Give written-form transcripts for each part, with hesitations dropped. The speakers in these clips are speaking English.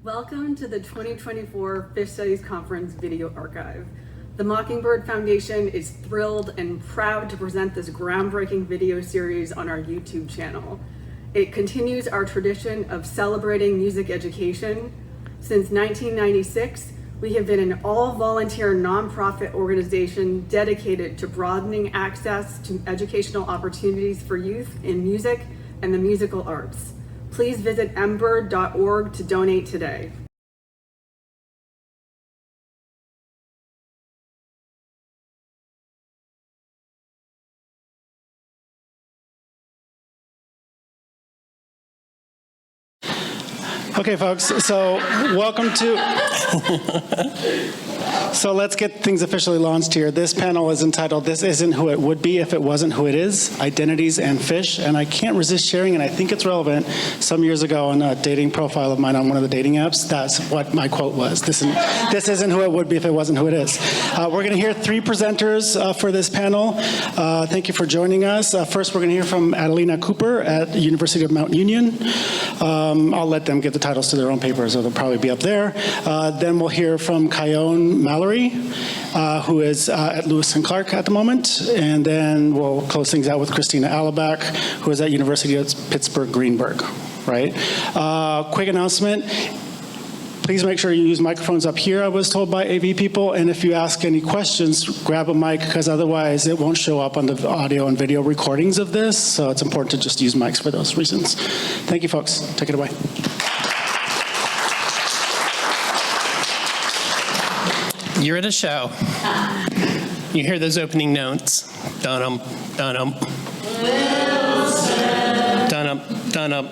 Welcome to the 2024 Phish Studies Conference Video Archive. The Mockingbird Foundation is thrilled and proud to present this groundbreaking video series on our YouTube channel. It continues our tradition of celebrating music education. Since 1996, we have been an all-volunteer nonprofit organization dedicated to broadening access to educational opportunities for youth in music and the musical arts. Please visit mbird.org to donate today. Okay, folks, so welcome to... So let's get things officially launched here. This panel is entitled, This Isn't Who It Would Be If It Wasn't Who It Is, Identities and Phish. And I can't resist sharing, and I think it's relevant, some years ago on a dating profile of mine on one of the dating apps, that's what my quote was. This isn't who it would be if it wasn't who it is. We're going to hear three presenters for this panel. Thank you for joining us. First, we're going to hear from Adelina Cooper at the University of Mount Union. I'll let them give the titles to their own papers, so they'll probably be up there. Then we'll hear from Chaone, Mallory, who is at Lewis and Clark at the moment. And then we'll close things out with Christina Allaback, who is at University of Pittsburgh Greenberg, right? Quick announcement. Please make sure you use microphones up here, I was told by AV people. And if you ask any questions, grab a mic, because otherwise it won't show up on the audio and video recordings of this. So it's important to just use mics for those reasons. Thank you, folks. Take it away. You're at a show. You hear those opening notes. Dun-um, dun-um. Dun-um, dun-um.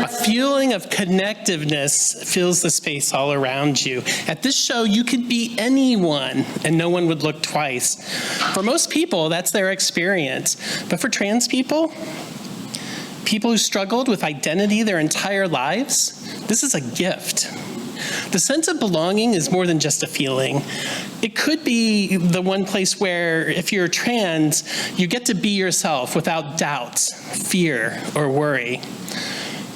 A feeling of connectiveness fills the space all around you. At this show, you could be anyone, and no one would look twice. For most people, that's their experience. But for trans people who struggled with identity their entire lives, this is a gift. The sense of belonging is more than just a feeling. It could be the one place where, if you're trans, you get to be yourself without doubt, fear, or worry.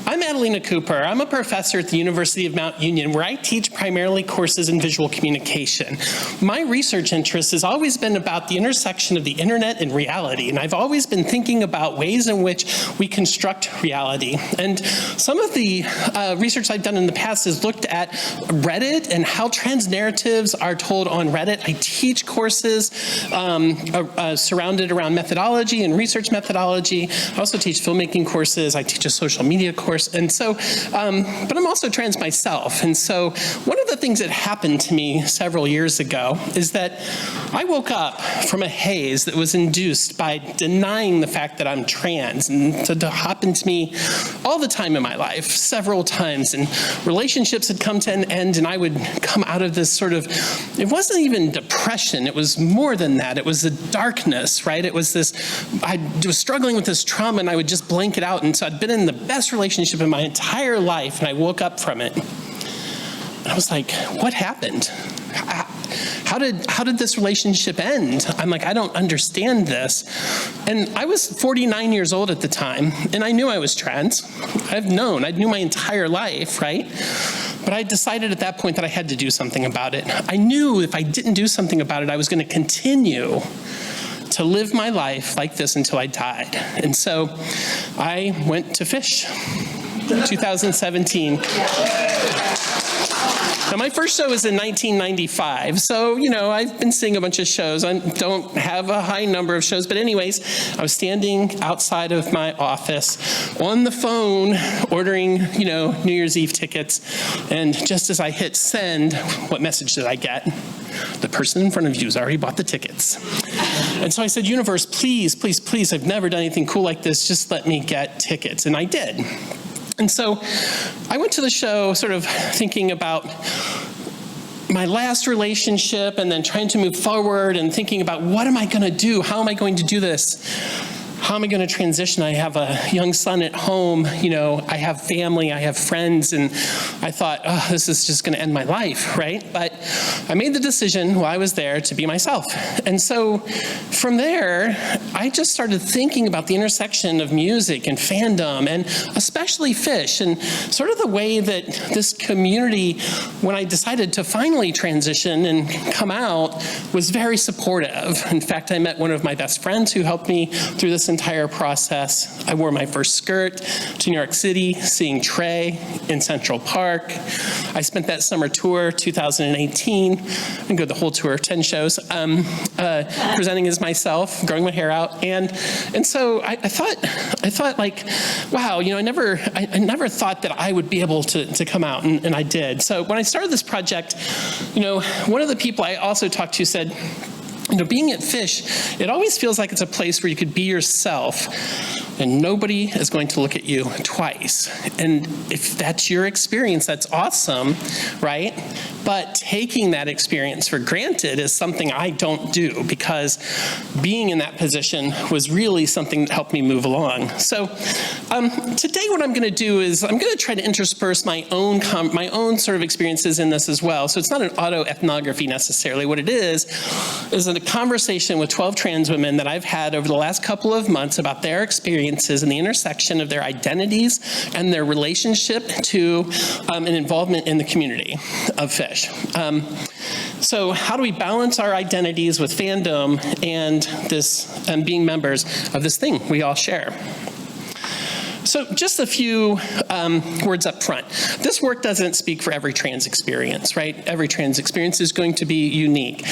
I'm Adelina Cooper. I'm a professor at the University of Mount Union, where I teach primarily courses in visual communication. My research interest has always been about the intersection of the internet and reality, and I've always been thinking about ways in which we construct reality. And some of the research I've done in the past has looked at Reddit and how trans narratives are told on Reddit. I teach courses surrounded around methodology and research methodology. I also teach filmmaking courses. I teach a social media course. And so, but I'm also trans myself. And so one of the things that happened to me several years ago is that I woke up from a haze that was induced by denying the fact that I'm trans. And it happened to me all the time in my life, several times. And relationships had come to an end, and I would come out of this sort of, it wasn't even depression. It was more than that. It was a darkness, right? It was this, I was struggling with this trauma, and I would just blank it out. And so I'd been in the best relationship in my entire life, and I woke up from it. And I was like, what happened? How did this relationship end? I'm like, I don't understand this. And I was 49 years old at the time, and I knew I was trans. I knew my entire life, right? But I decided at that point that I had to do something about it. I knew if I didn't do something about it, I was going to continue to live my life like this until I died. And so I went to Phish, 2017. Now, my first show was in 1995, so, I've been seeing a bunch of shows. I don't have a high number of shows, but anyways, I was standing outside of my office on the phone ordering, New Year's Eve tickets, and just as I hit send, what message did I get? The person in front of you has already bought the tickets. And so I said, universe, please, please, please, I've never done anything cool like this, just let me get tickets, and I did. And so I went to the show sort of thinking about my last relationship and then trying to move forward and thinking about what am I going to do? How am I going to do this? how am I going to transition? I have a young son at home, I have family, I have friends, and I thought, oh, this is just going to end my life, right? But I made the decision while I was there to be myself. And so from there, I just started thinking about the intersection of music and fandom, and especially Phish, and sort of the way that this community, when I decided to finally transition and come out, was very supportive. In fact, I met one of my best friends who helped me through this entire process. I wore my first skirt to New York City, seeing Trey in Central Park. I spent that summer tour, 2018, and go the whole tour, 10 shows, presenting as myself, growing my hair out, and so I thought like, wow, I never thought that I would be able to come out, and I did. So when I started this project, one of the people I also talked to said, being at Phish, it always feels like it's a place where you could be yourself and nobody is going to look at you twice. And if that's your experience, that's awesome, right? But taking that experience for granted is something I don't do, because being in that position was really something that helped me move along. So today what I'm going to do is I'm going to try to intersperse my own sort of experiences in this as well. So it's not an autoethnography necessarily. What it is a conversation with 12 trans women that I've had over the last couple of months about their experiences and the intersection of their identities and their relationship to an involvement in the community of Phish. So how do we balance our identities with fandom and being members of this thing we all share? So just a few words up front. This work doesn't speak for every trans experience, right? Every trans experience is going to be unique.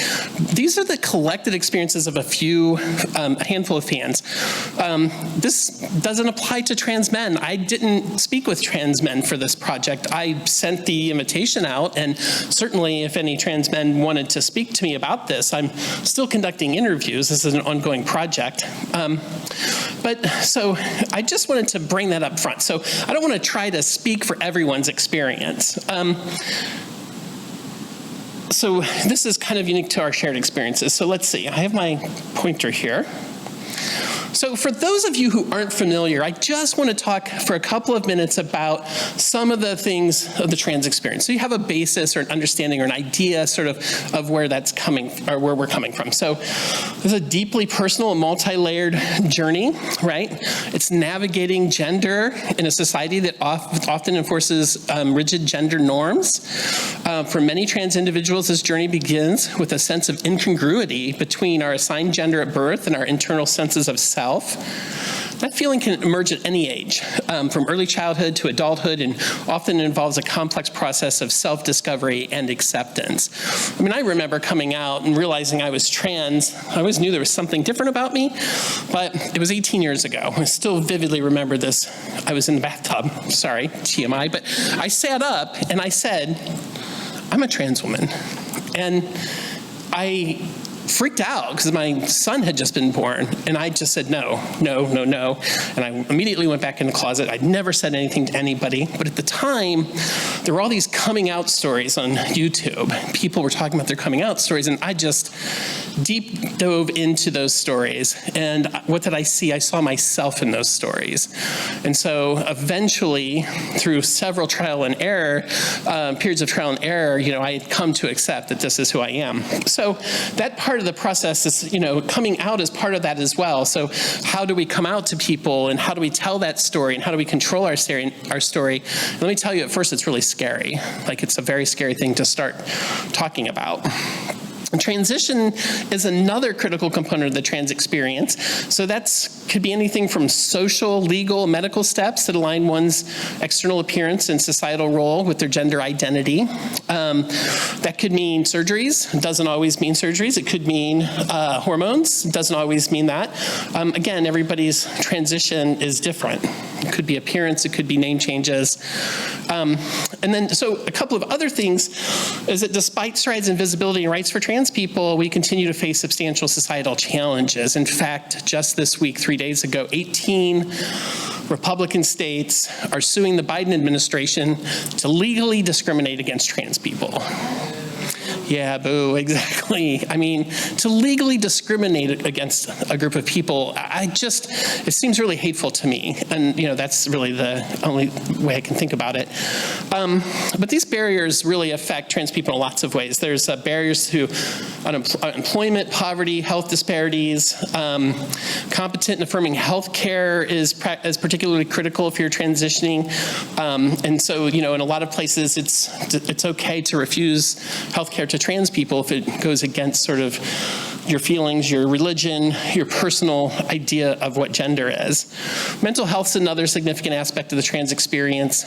These are the collected experiences of a handful of fans. This doesn't apply to trans men. I didn't speak with trans men for this project. I sent the invitation out, and certainly if any trans men wanted to speak to me about this, I'm still conducting interviews. This is an ongoing project. But so I just wanted to bring that up front. So I don't want to try to speak for everyone's experience. So this is kind of unique to our shared experiences. So let's see, I have my pointer here. So for those of you who aren't familiar, I just want to talk for a couple of minutes about some of the things of the trans experience. So you have a basis or an understanding or an idea sort of where that's coming, or where we're coming from. So this is a deeply personal and multi-layered journey, right? It's navigating gender in a society that often enforces rigid gender norms. For many trans individuals, this journey begins with a sense of incongruity between our assigned gender at birth and our internal senses of self. That feeling can emerge at any age, from early childhood to adulthood, and often involves a complex process of self-discovery and acceptance. I mean, I remember coming out and realizing I was trans. I always knew there was something different about me, but it was 18 years ago. I still vividly remember this. I was in the bathtub, sorry, TMI, but I sat up and I said, I'm a trans woman. And I freaked out because my son had just been born, and I just said no. And I immediately went back in the closet. I'd never said anything to anybody, but at the time, there were all these coming out stories on YouTube. People were talking about their coming out stories, and I just deep dove into those stories. And what did I see? I saw myself in those stories. And so eventually, through several trial and error, periods of trial and error, I had come to accept that this is who I am. So that part of the process is, coming out is part of that as well. So how do we come out to people, and how do we tell that story, and how do we control our story? Let me tell you, at first it's really scary. Like, it's a very scary thing to start talking about. Transition is another critical component of the trans experience. So could be anything from social, legal, medical steps that align one's external appearance and societal role with their gender identity. That could mean surgeries. It doesn't always mean surgeries. It could mean hormones. It doesn't always mean that. Again, everybody's transition is different. It could be appearance. It could be name changes. And then, so a couple of other things is that despite strides in visibility and rights for trans people, we continue to face substantial societal challenges. In fact, just this week, 3 days ago, 18 Republican states are suing the Biden administration to legally discriminate against trans people. Yeah, boo, exactly. I mean, to legally discriminate against a group of people, it seems really hateful to me. And, that's really the only way I can think about it. But these barriers really affect trans people in lots of ways. There's barriers to employment, poverty, health disparities. Competent and affirming health care is particularly critical if you're transitioning. And so, in a lot of places, it's okay to refuse health care to trans people if it goes against sort of your feelings, your religion, your personal idea of what gender is. Mental health is another significant aspect of the trans experience.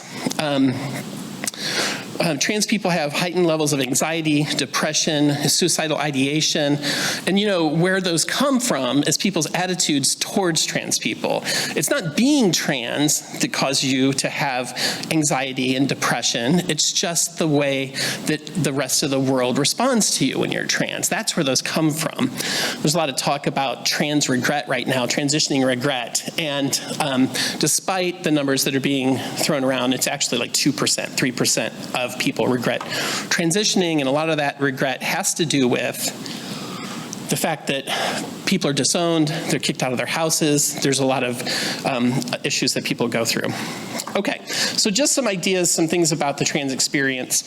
Trans people have heightened levels of anxiety, depression, suicidal ideation, and where those come from is people's attitudes towards trans people. It's not being trans that causes you to have anxiety and depression. It's just the way that the rest of the world responds to you when you're trans. That's where those come from. There's a lot of talk about trans regret right now, transitioning regret, and despite the numbers that are being thrown around, it's actually like 2%, 3% of people regret transitioning, and a lot of that regret has to do with the fact that people are disowned, they're kicked out of their houses. There's a lot of issues that people go through. Okay, so just some ideas, some things about the trans experience.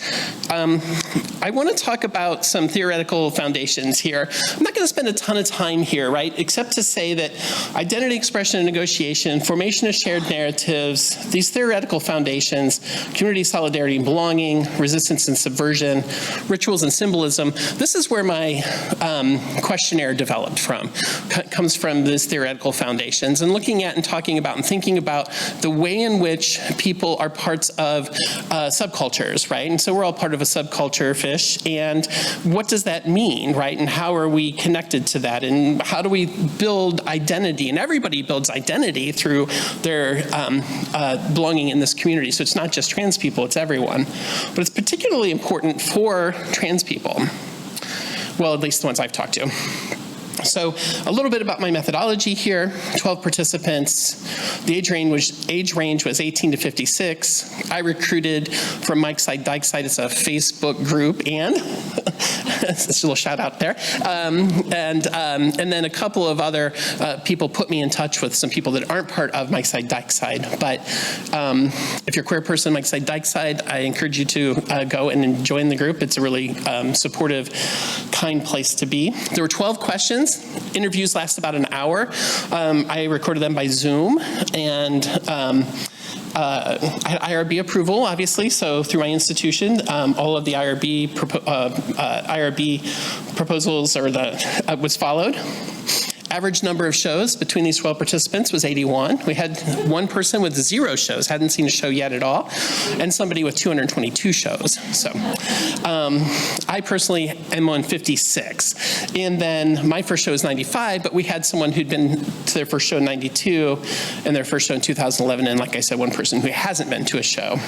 I want to talk about some theoretical foundations here. I'm not going to spend a ton of time here, right, except to say that identity expression and negotiation, formation of shared narratives, these theoretical foundations, community solidarity and belonging, resistance and subversion, rituals and symbolism, this is where my questionnaire developed from. Comes from these theoretical foundations, and looking at and talking about and thinking about the way in which people are parts of subcultures, right? And so we're all part of a subculture, Phish, and what does that mean, right? And how are we connected to that? And how do we build identity? And everybody builds identity through their belonging in this community. So it's not just trans people, it's everyone. But it's particularly important for trans people. Well, at least the ones I've talked to. So a little bit about my methodology here, 12 participants. The age range was 18 to 56. I recruited from Mike's Side, Dyke's Side. It's a Facebook group, and it's a little shout out there. And then a couple of other people put me in touch with some people that aren't part of Mike's Side, Dyke's Side. But if you're a queer person, Mike's Side, Dyke's Side, I encourage you to go and join the group. It's a really supportive, kind place to be. There were 12 questions. Interviews last about an hour. I recorded them by Zoom, and I had IRB approval, obviously, so through my institution, all of the IRB proposals was followed. Average number of shows between these 12 participants was 81. We had one person with 0 shows, hadn't seen a show yet at all, and somebody with 222 shows. So I personally am on 56. And then my first show is 95, but we had someone who'd been to their first show in 92 and their first show in 2011, and like I said, one person who hasn't been to a show.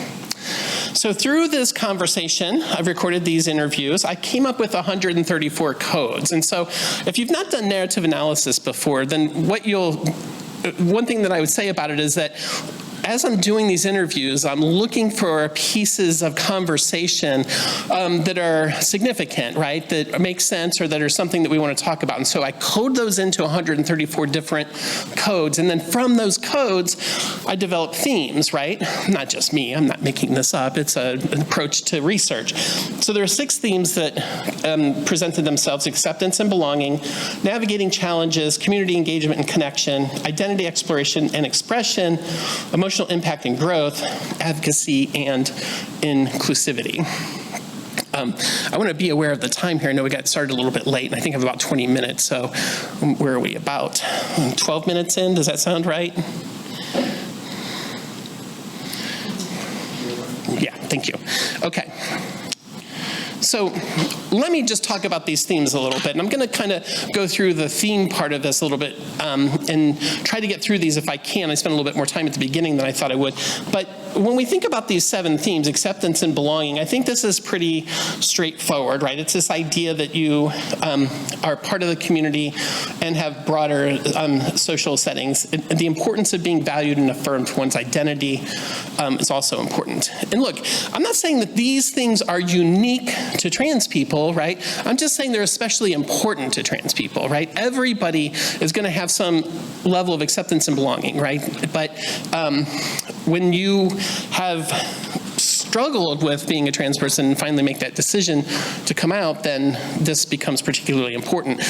So through this conversation, I've recorded these interviews, I came up with 134 codes. And so if you've not done narrative analysis before, then one thing that I would say about it is that as I'm doing these interviews, I'm looking for pieces of conversation that are significant, right? That make sense or that are something that we want to talk about. And so I code those into 134 different codes. And then from those codes, I develop themes, right? Not just me, I'm not making this up. It's an approach to research. So there are 6 themes that presented themselves: acceptance and belonging, navigating challenges, community engagement and connection, identity exploration and expression, emotional impact and growth, advocacy, and inclusivity. I want to be aware of the time here. I know we got started a little bit late, and I think I have about 20 minutes. So where are we? About 12 minutes in? Does that sound right? Yeah, thank you. Okay. So let me just talk about these themes a little bit. And I'm going to kind of go through the theme part of this a little bit and try to get through these if I can. I spent a little bit more time at the beginning than I thought I would. But when we think about these 7 themes, acceptance and belonging, I think this is pretty straightforward, right? It's this idea that you are part of the community and have broader social settings. The importance of being valued and affirmed for one's identity is also important. And look, I'm not saying that these things are unique to trans people, right? I'm just saying they're especially important to trans people, right? Everybody is going to have some level of acceptance and belonging, right? But when you have struggled with being a trans person and finally make that decision to come out, then this becomes particularly important.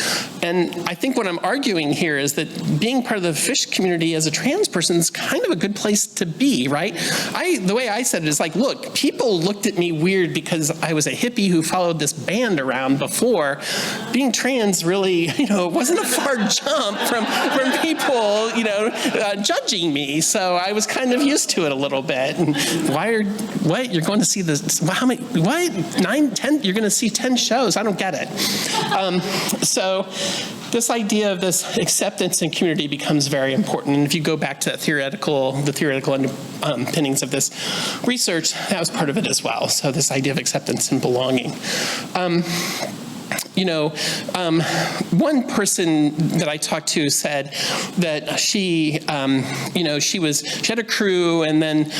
And I think what I'm arguing here is that being part of the Phish community as a trans person is kind of a good place to be, right? The way I said it is like, look, people looked at me weird because I was a hippie who followed this band around before. Being trans really, it wasn't a far jump from people, judging me. So I was kind of used to it a little bit. And what? You're going to see this, how many, what? 9, 10? You're going to see 10 shows? I don't get it. So this idea of this acceptance and community becomes very important. And if you go back to the theoretical underpinnings of this research, that was part of it as well. So this idea of acceptance and belonging. One person that I talked to said that she had a crew and then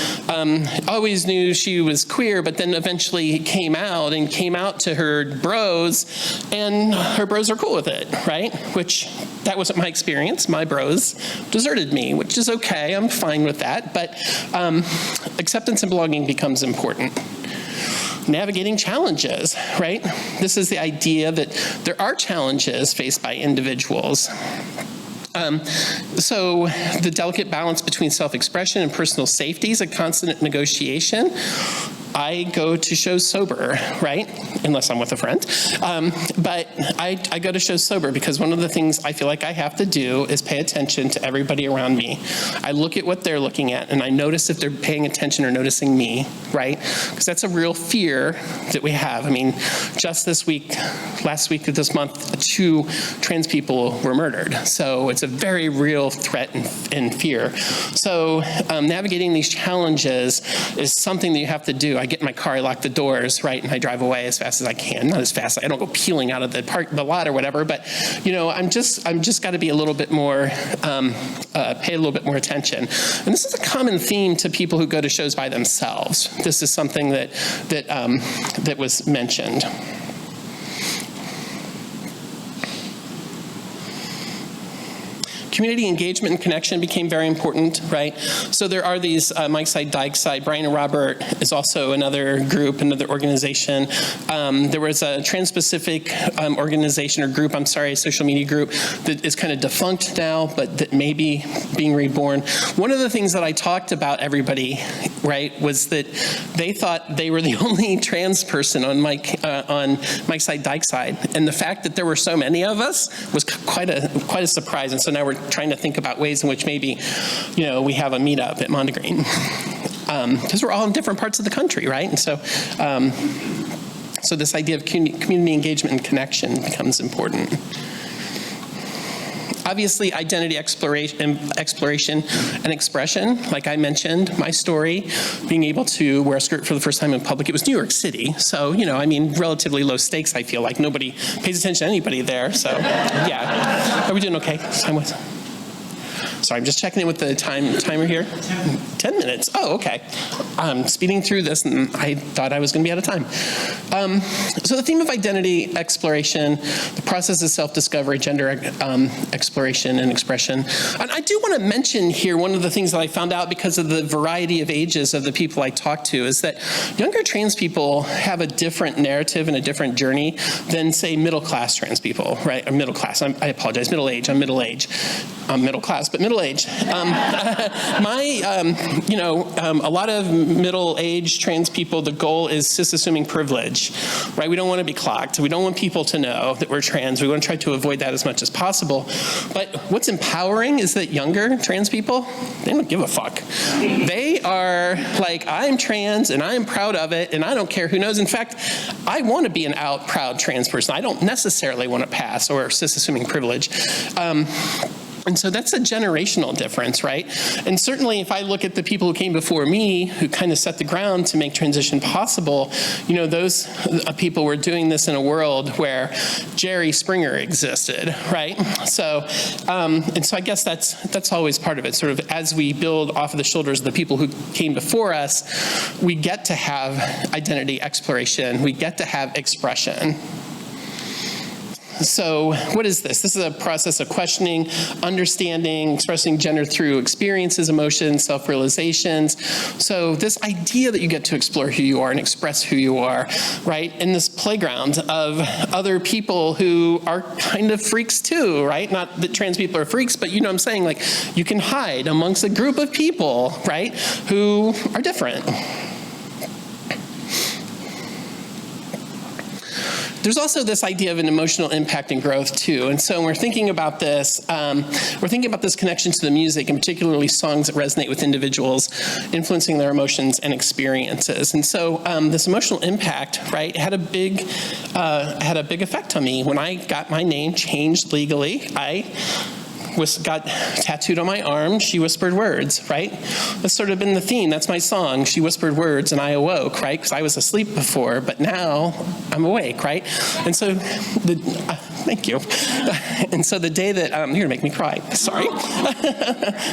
always knew she was queer, but then eventually came out to her bros, and her bros are cool with it, right? Which that wasn't my experience. My bros deserted me, which is okay. I'm fine with that. But acceptance and belonging becomes important. Navigating challenges, right? This is the idea that there are challenges faced by individuals. So the delicate balance between self-expression and personal safety is a constant negotiation. I go to shows sober, right? Unless I'm with a friend. But I go to shows sober because one of the things I feel like I have to do is pay attention to everybody around me. I look at what they're looking at, and I notice if they're paying attention or noticing me, right? Because that's a real fear that we have. I mean, just last week of this month, 2 trans people were murdered. So it's a very real threat and fear. So navigating these challenges is something that you have to do. I get in my car, I lock the doors, right, and I drive away as fast as I can. Not as fast, I don't go peeling out of the lot or whatever, but I'm just got to be a little bit more, pay a little bit more attention. And this is a common theme to people who go to shows by themselves. This is something that was mentioned. Community engagement and connection became very important, right? So there are these Mike Side, Dyke Side. Brian and Robert is also another group, another organization. There was a Trans-Pacific organization or group, a social media group that is kind of defunct now, but that may be being reborn. One of the things that I talked about everybody, right, was that they thought they were the only trans person on Mike Side, Dyke Side. And the fact that there were so many of us was quite a surprise. And so now we're trying to think about ways in which maybe, we have a meetup at Mondegreen. Because we're all in different parts of the country, right? And so, so this idea of community engagement and connection becomes important. Obviously, identity exploration and expression. Like I mentioned, my story, being able to wear a skirt for the first time in public, it was New York City. So, relatively low stakes, I feel like. Nobody pays attention to anybody there. So, yeah. Are we doing okay? Sorry, I'm just checking in with the timer here. 10 minutes. Oh, okay. I'm speeding through this, and I thought I was going to be out of time. So the theme of identity exploration, the process of self-discovery, gender exploration and expression. And I do want to mention here one of the things that I found out because of the variety of ages of the people I talked to is that younger trans people have a different narrative and a different journey than, say, middle-class trans people, right? Or middle class. I apologize. Middle age. I'm middle age. I'm middle class, but middle age. A lot of middle-aged trans people, the goal is cis-assuming privilege, right? We don't want to be clocked. We don't want people to know that we're trans. We want to try to avoid that as much as possible. But what's empowering is that younger trans people, they don't give a fuck. They are like, I'm trans and I'm proud of it and I don't care who knows. In fact, I want to be an out, proud trans person. I don't necessarily want to pass or cis-assuming privilege. And so that's a generational difference, right? And certainly if I look at the people who came before me, who kind of set the ground to make transition possible, those people were doing this in a world where Jerry Springer existed, right? So, and so I guess that's always part of it. Sort of as we build off of the shoulders of the people who came before us, we get to have identity exploration, we get to have expression. So what is this? This is a process of questioning, understanding, expressing gender through experiences, emotions, self-realizations. So this idea that you get to explore who you are and express who you are, right? In this playground of other people who are kind of freaks too, right? Not that trans people are freaks, but you know what I'm saying? Like, you can hide amongst a group of people, right, who are different. There's also this idea of an emotional impact and growth too. And so when we're thinking about this, connection to the music, and particularly songs that resonate with individuals, influencing their emotions and experiences. And so this emotional impact, right, had a big effect on me. When I got my name changed legally, I got tattooed on my arm, She Whispered Words, right? That's sort of been the theme. That's my song, She Whispered Words, and I awoke, right? Because I was asleep before, but now I'm awake, right? And so, thank you. And so the day that, you're gonna make me cry, sorry.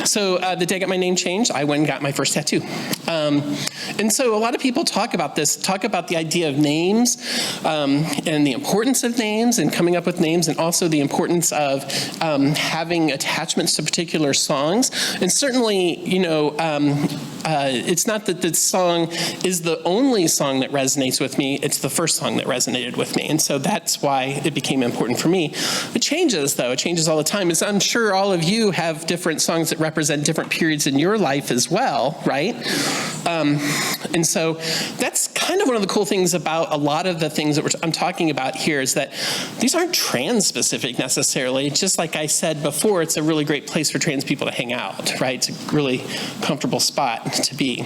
So the day I got my name changed, I went and got my first tattoo. And so a lot of people talk about this, talk about the idea of names and the importance of names and coming up with names, and also the importance of having attachments to particular songs. And certainly, it's not that this song is the only song that resonates with me, it's the first song that resonated with me. And so that's why it became important for me. It changes though, it changes all the time. As I'm sure all of you have different songs that represent different periods in your life as well, right? And so that's kind of one of the cool things about a lot of the things that I'm talking about here, is that these aren't trans specific necessarily. Just like I said before, it's a really great place for trans people to hang out, right? It's a really comfortable spot to be.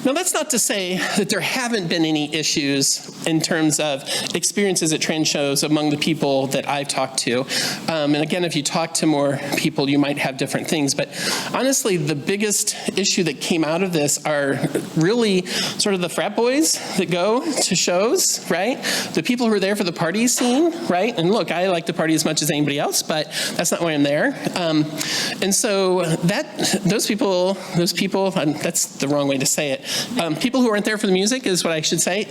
Now, that's not to say that there haven't been any issues in terms of experiences at trans shows among the people that I've talked to. And again, if you talk to more people, you might have different things. But honestly, the biggest issue that came out of this are really sort of the frat boys that go to shows, right? The people who are there for the party scene, right? And look, I like to party as much as anybody else, but that's not why I'm there. And so those people, that's the wrong way to say it. People who aren't there for the music is what I should say,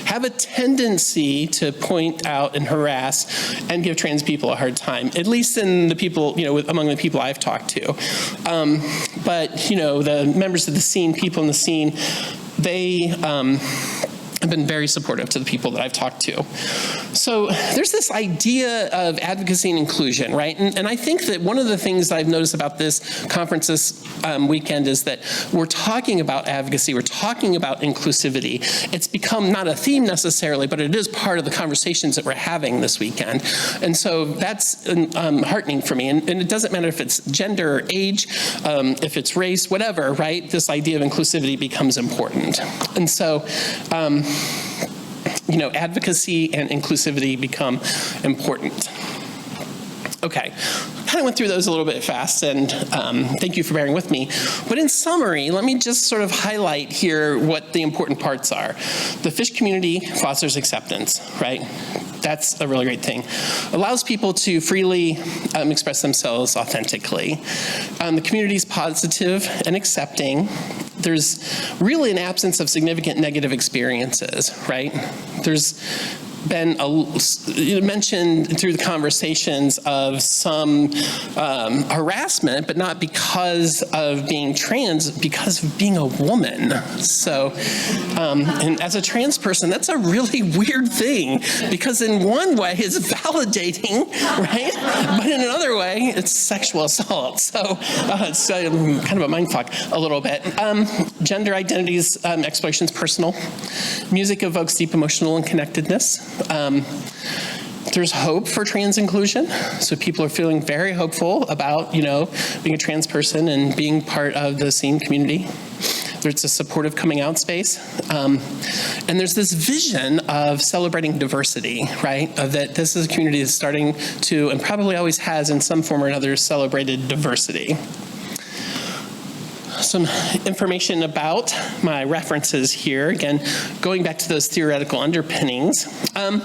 have a tendency to point out and harass and give trans people a hard time, at least in the people, among the people I've talked to. But, the members of the scene, people in the scene, they have been very supportive to the people that I've talked to. So there's this idea of advocacy and inclusion, right? And I think that one of the things that I've noticed about this conference this weekend is that we're talking about advocacy, we're talking about inclusivity. It's become not a theme necessarily, but it is part of the conversations that we're having this weekend. And so that's heartening for me. And it doesn't matter if it's gender or age, if it's race, whatever, right? This idea of inclusivity becomes important. And so, advocacy and inclusivity become important. Okay, kind of went through those a little bit fast, and thank you for bearing with me. But in summary, let me just sort of highlight here what the important parts are. The Phish community fosters acceptance, right? That's a really great thing. Allows people to freely express themselves authentically. The community is positive and accepting. There's really an absence of significant negative experiences, right? There's been mentioned through the conversations of some harassment, but not because of being trans, because of being a woman. So, and as a trans person, that's a really weird thing, because in one way it's validating, right? But in another way, it's sexual assault. So it's kind of a mindfuck a little bit. Gender identities, exploration is personal. Music evokes deep emotional and connectedness. There's hope for trans inclusion. So people are feeling very hopeful about, being a trans person and being part of the scene community. It's a supportive coming out space. And there's this vision of celebrating diversity, right? Of that this is a community that's starting to, and probably always has in some form or another, celebrated diversity. Some information about my references here. Again, going back to those theoretical underpinnings. And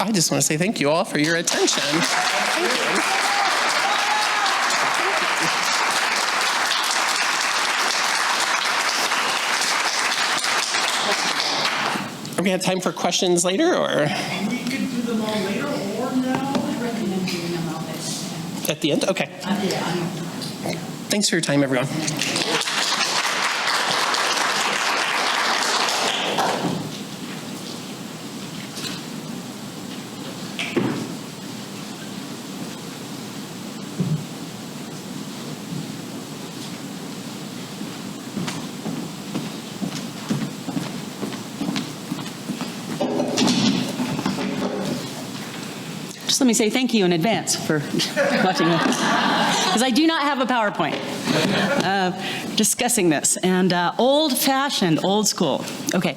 I just want to say thank you all for your attention. Thank you. Are we have time for questions later, or? We could do them all later or now. I recommend doing them all At the end? Okay. Yeah. Thanks for your time, everyone. Just let me say thank you in advance for watching this, because I do not have a PowerPoint discussing this, and old-fashioned, old school. Okay.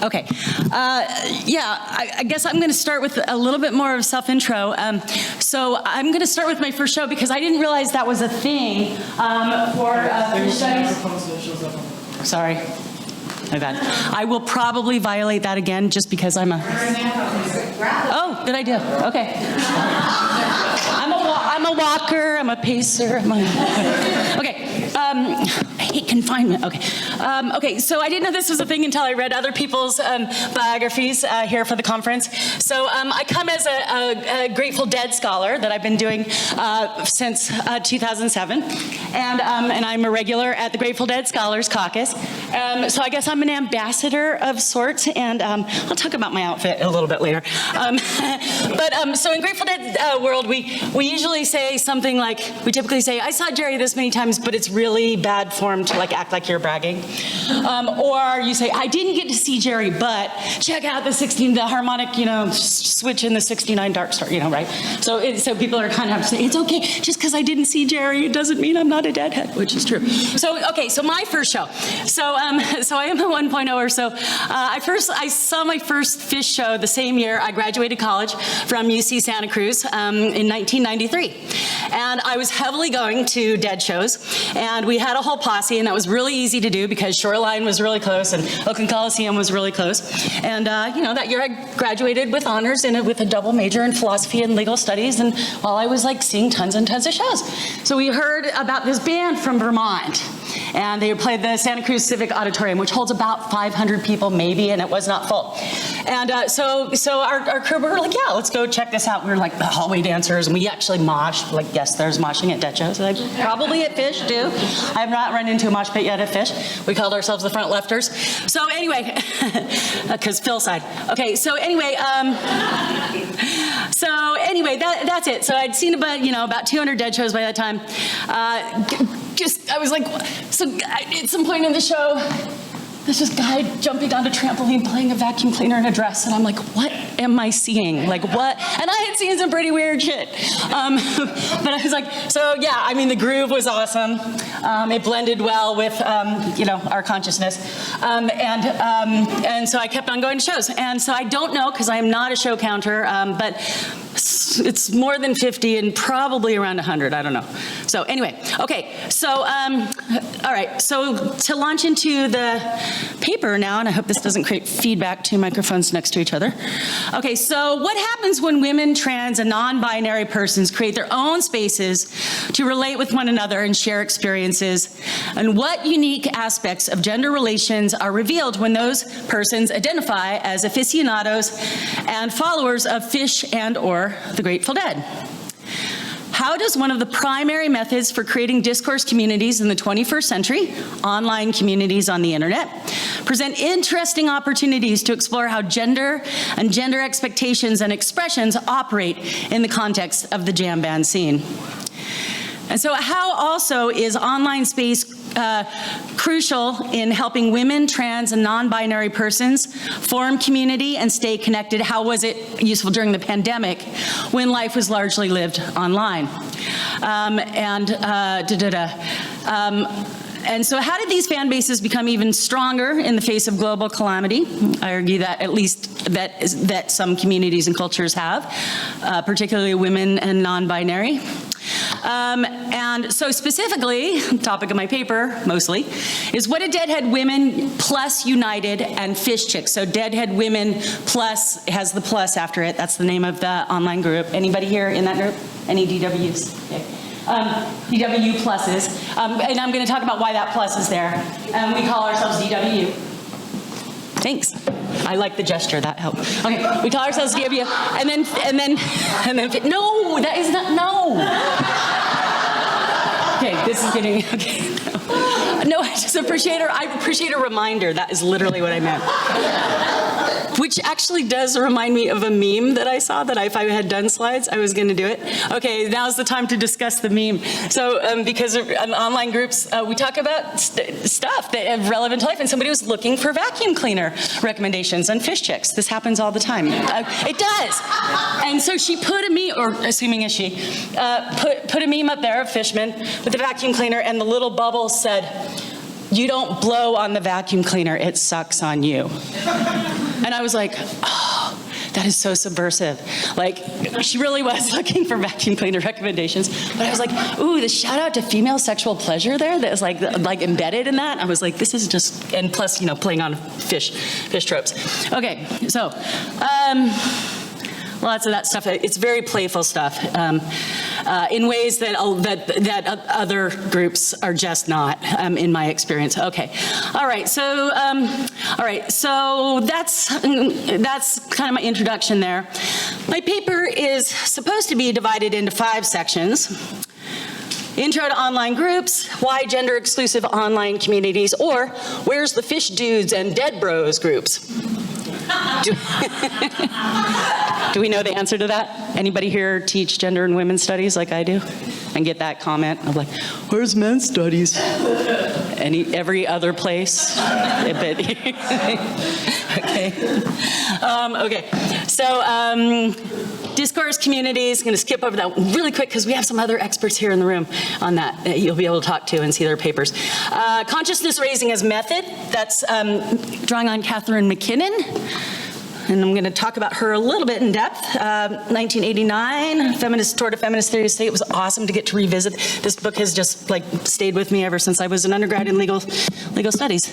Okay. I guess I'm going to start with a little bit more of self-intro. So I'm going to start with my first show because I didn't realize that was a thing for Phish Studies. Sorry. My bad. I will probably violate that again just because I'm a... Oh, good idea. Okay. I'm a walker. I'm a pacer. Okay. I hate confinement. Okay. Okay, so I didn't know this was a thing until I read other people's biographies here for the conference. So I come as a Grateful Dead scholar that I've been doing since 2007. And I'm a regular at the Grateful Dead Scholars Caucus. So I guess I'm an ambassador of sorts, and I'll talk about my outfit a little bit later. So in Grateful Dead world, we usually say something like, we typically say, I saw Jerry this many times, but it's really bad form to like act like you're bragging. Or you say, I didn't get to see Jerry, but check out the harmonic, switch in the 69 Dark Star, right? So people are kind of saying, it's okay, just because I didn't see Jerry, it doesn't mean I'm not a Deadhead, which is true. So, okay, so my first show. So I am a 1.0 or so. I saw my first Phish show the same year I graduated college from UC Santa Cruz in 1993. And I was heavily going to Dead shows, and we had a whole posse, and that was really easy to do because Shoreline was really close and Oakland Coliseum was really close. And that year I graduated with honors with a double major in philosophy and legal studies, and while I was like seeing tons and tons of shows. So we heard about this band from Vermont, and they played the Santa Cruz Civic Auditorium, which holds about 500 people maybe, and it was not full. And so our crew, we were like, yeah, let's go check this out. We were like the hallway dancers, and we actually moshed. Like, yes, there's moshing at Dead shows. Like, probably at Phish too. I have not run into a mosh pit yet at Phish. We called ourselves the front lefters. So anyway, because Phil side. Okay, so anyway, that's it. So I'd seen about 200 Dead shows by that time. I was like, so at some point in the show, there's this guy jumping on a trampoline playing a vacuum cleaner in a dress, and I'm like, what am I seeing? Like, what? And I had seen some pretty weird shit. But I was like, so yeah, I mean, the groove was awesome. It blended well with, our consciousness. And so I kept on going to shows. And so I don't know, because I am not a show counter, but it's more than 50 and probably around 100, I don't know. So anyway, okay, so, all right, so to launch into the paper now, and I hope this doesn't create feedback, 2 microphones next to each other. Okay, so what happens when women, trans, and non-binary persons create their own spaces to relate with one another and share experiences, and what unique aspects of gender relations are revealed when those persons identify as aficionados and followers of Phish and/or the Grateful Dead? How does one of the primary methods for creating discourse communities in the 21st century, online communities on the internet, present interesting opportunities to explore how gender and gender expectations and expressions operate in the context of the jam band scene? And so how also is online space crucial in helping women, trans, and non-binary persons form community and stay connected? How was it useful during the pandemic when life was largely lived online? And so how did these fan bases become even stronger in the face of global calamity? I argue that at least that some communities and cultures have, particularly women and non-binary. And so specifically, the topic of my paper, mostly, is what did Deadhead Women plus United and Phish Chicks? So Deadhead Women plus, it has the plus after it. That's the name of the online group. Anybody here in that group? Any DWs? Okay. DW pluses. And I'm going to talk about why that plus is there. We call ourselves DW. Thanks. I like the gesture, that helped. Okay, we call ourselves DW, and then, no, that is not, no. Okay, this is getting, okay. No, I just appreciate a reminder. That is literally what I meant. Which actually does remind me of a meme that I saw that if I had done slides, I was going to do it. Okay, now's the time to discuss the meme. So because in online groups, we talk about stuff that is relevant to life, and somebody was looking for vacuum cleaner recommendations on Phish Chicks. This happens all the time. It does. And so she put a meme, or assuming it's she, put a meme up there of Fishman with the vacuum cleaner, and the little bubble said, "You don't blow on the vacuum cleaner, it sucks on you." And I was like, oh, that is so subversive. Like, she really was looking for vacuum cleaner recommendations. But I was like, ooh, the shout out to female sexual pleasure there that was like embedded in that. I was like, this is just, and plus, playing on fish tropes. Okay, so, lots of that stuff. It's very playful stuff in ways that other groups are just not, in my experience. Okay, all right. So that's kind of my introduction there. My paper is supposed to be divided into 5 sections. Intro to online groups, why gender-exclusive online communities, or where's the Phish dudes and dead bros groups? Do we know the answer to that? Anybody here teach gender and women's studies like I do? And get that comment of like, where's men's studies? Every other place? Okay. Okay. So, Discourse communities, I'm going to skip over that really quick because we have some other experts here in the room on that you'll be able to talk to and see their papers. Consciousness raising as method, that's drawing on Catherine McKinnon. And I'm going to talk about her a little bit in depth. 1989, toward a feminist theory of state. It was awesome to get to revisit. This book has just stayed with me ever since I was an undergrad in legal studies.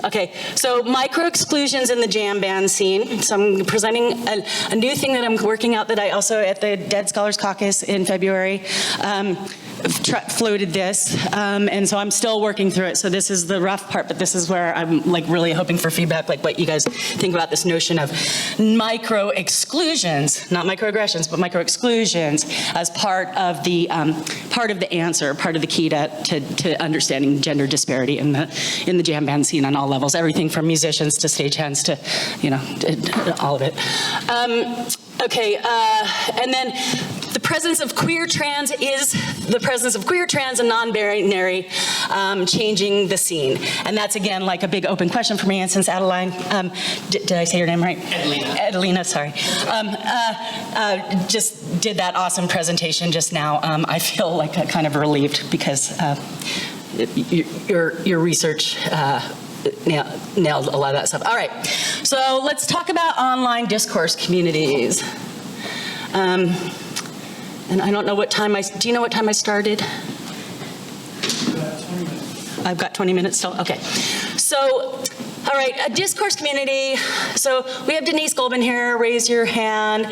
Okay, so micro-exclusions in the jam band scene. So I'm presenting a new thing that I'm working out that I also, at the Dead Scholars Caucus in February, floated this, and so I'm still working through it. So this is the rough part, but this is where I'm really hoping for feedback, what you guys think about this notion of micro-exclusions, not microaggressions, but micro-exclusions as part of the answer, part of the key to understanding gender disparity in the jam band scene on all levels, everything from musicians to stagehands to all of it. Okay, and then the presence of queer trans and non-binary changing the scene. And that's, again, a big open question for me. And since Adeline, did I say your name right? Adelina, sorry. Just did that awesome presentation just now. I feel kind of relieved because your research nailed a lot of that stuff. All right, so let's talk about online discourse communities. And I don't know what time do you know what time I started? I've got 20 minutes still, okay. So, all right, a discourse community. So we have Denise Goldman here, raise your hand.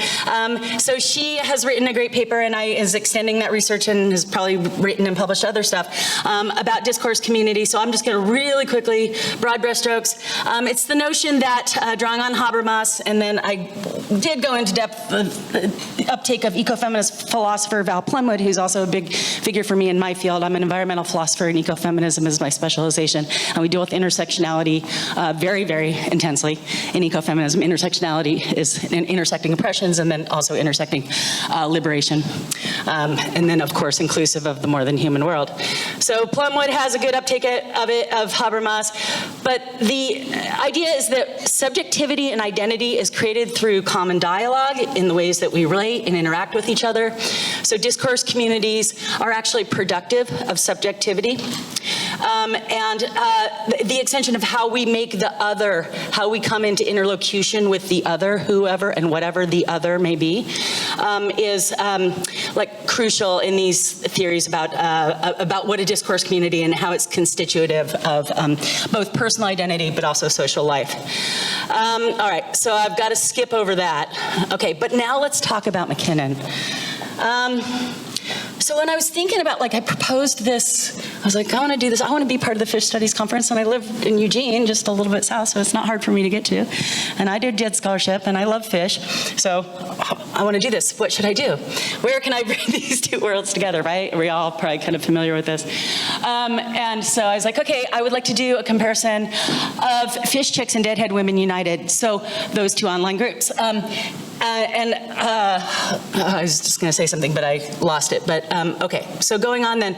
So she has written a great paper and is extending that research and has probably written and published other stuff about discourse community. So I'm just gonna really quickly, broad brushstrokes. It's the notion that, drawing on Habermas, and then I did go into depth the uptake of ecofeminist philosopher Val Plumwood, who's also a big figure for me in my field. I'm an environmental philosopher and ecofeminism is my specialization. And we deal with intersectionality very, very intensely in ecofeminism. Intersectionality is intersecting oppressions and then also intersecting liberation. And then, of course, inclusive of the more than human world. So Plumwood has a good uptake of Habermas, but the idea is that subjectivity and identity is created through common dialogue in the ways that we relate and interact with each other. So discourse communities are actually productive of subjectivity. The extension of how we make the other, how we come into interlocution with the other, whoever and whatever the other may be, is like crucial in these theories about what a discourse community and how it's constitutive of both personal identity but also social life. All right, so I've got to skip over that. Okay, but now let's talk about McKinnon. So when I was thinking about, I proposed this, I was like, I want to do this. I want to be part of the Phish Studies conference, and I live in Eugene, just a little bit south, so it's not hard for me to get to. And I did Dead Scholarship, and I love Phish, so I want to do this. What should I do? Where can I bring these two worlds together, right? We're all probably kind of familiar with this. And so I was like, okay, I would like to do a comparison of Phish Chicks and Deadhead Women United, so those two online groups. I was just going to say something, but I lost it. But okay, so going on then.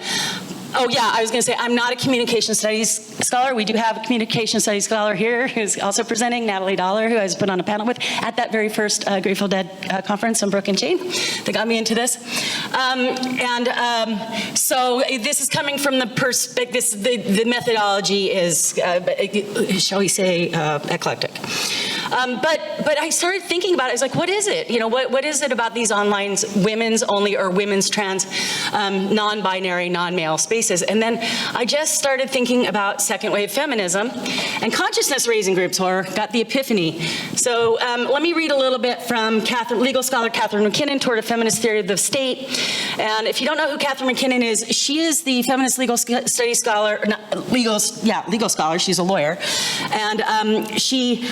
Oh yeah, I was going to say I'm not a communication studies scholar. We do have a communication studies scholar here who's also presenting, Natalie Dollar, who I was put on a panel with at that very first Grateful Dead conference on Broken Chain that got me into this. So this is coming from the perspective, the methodology is, shall we say, eclectic. But I started thinking about it. I was like, what is it? What is it about these online women's only or women's trans, non-binary, non-male spaces? And then I just started thinking about second wave feminism and consciousness raising groups, or got the epiphany. So let me read a little bit from legal scholar Catherine McKinnon, Toward a Feminist Theory of the State. And if you don't know who Catherine McKinnon is, she is the feminist legal studies scholar, legal scholar, she's a lawyer. And she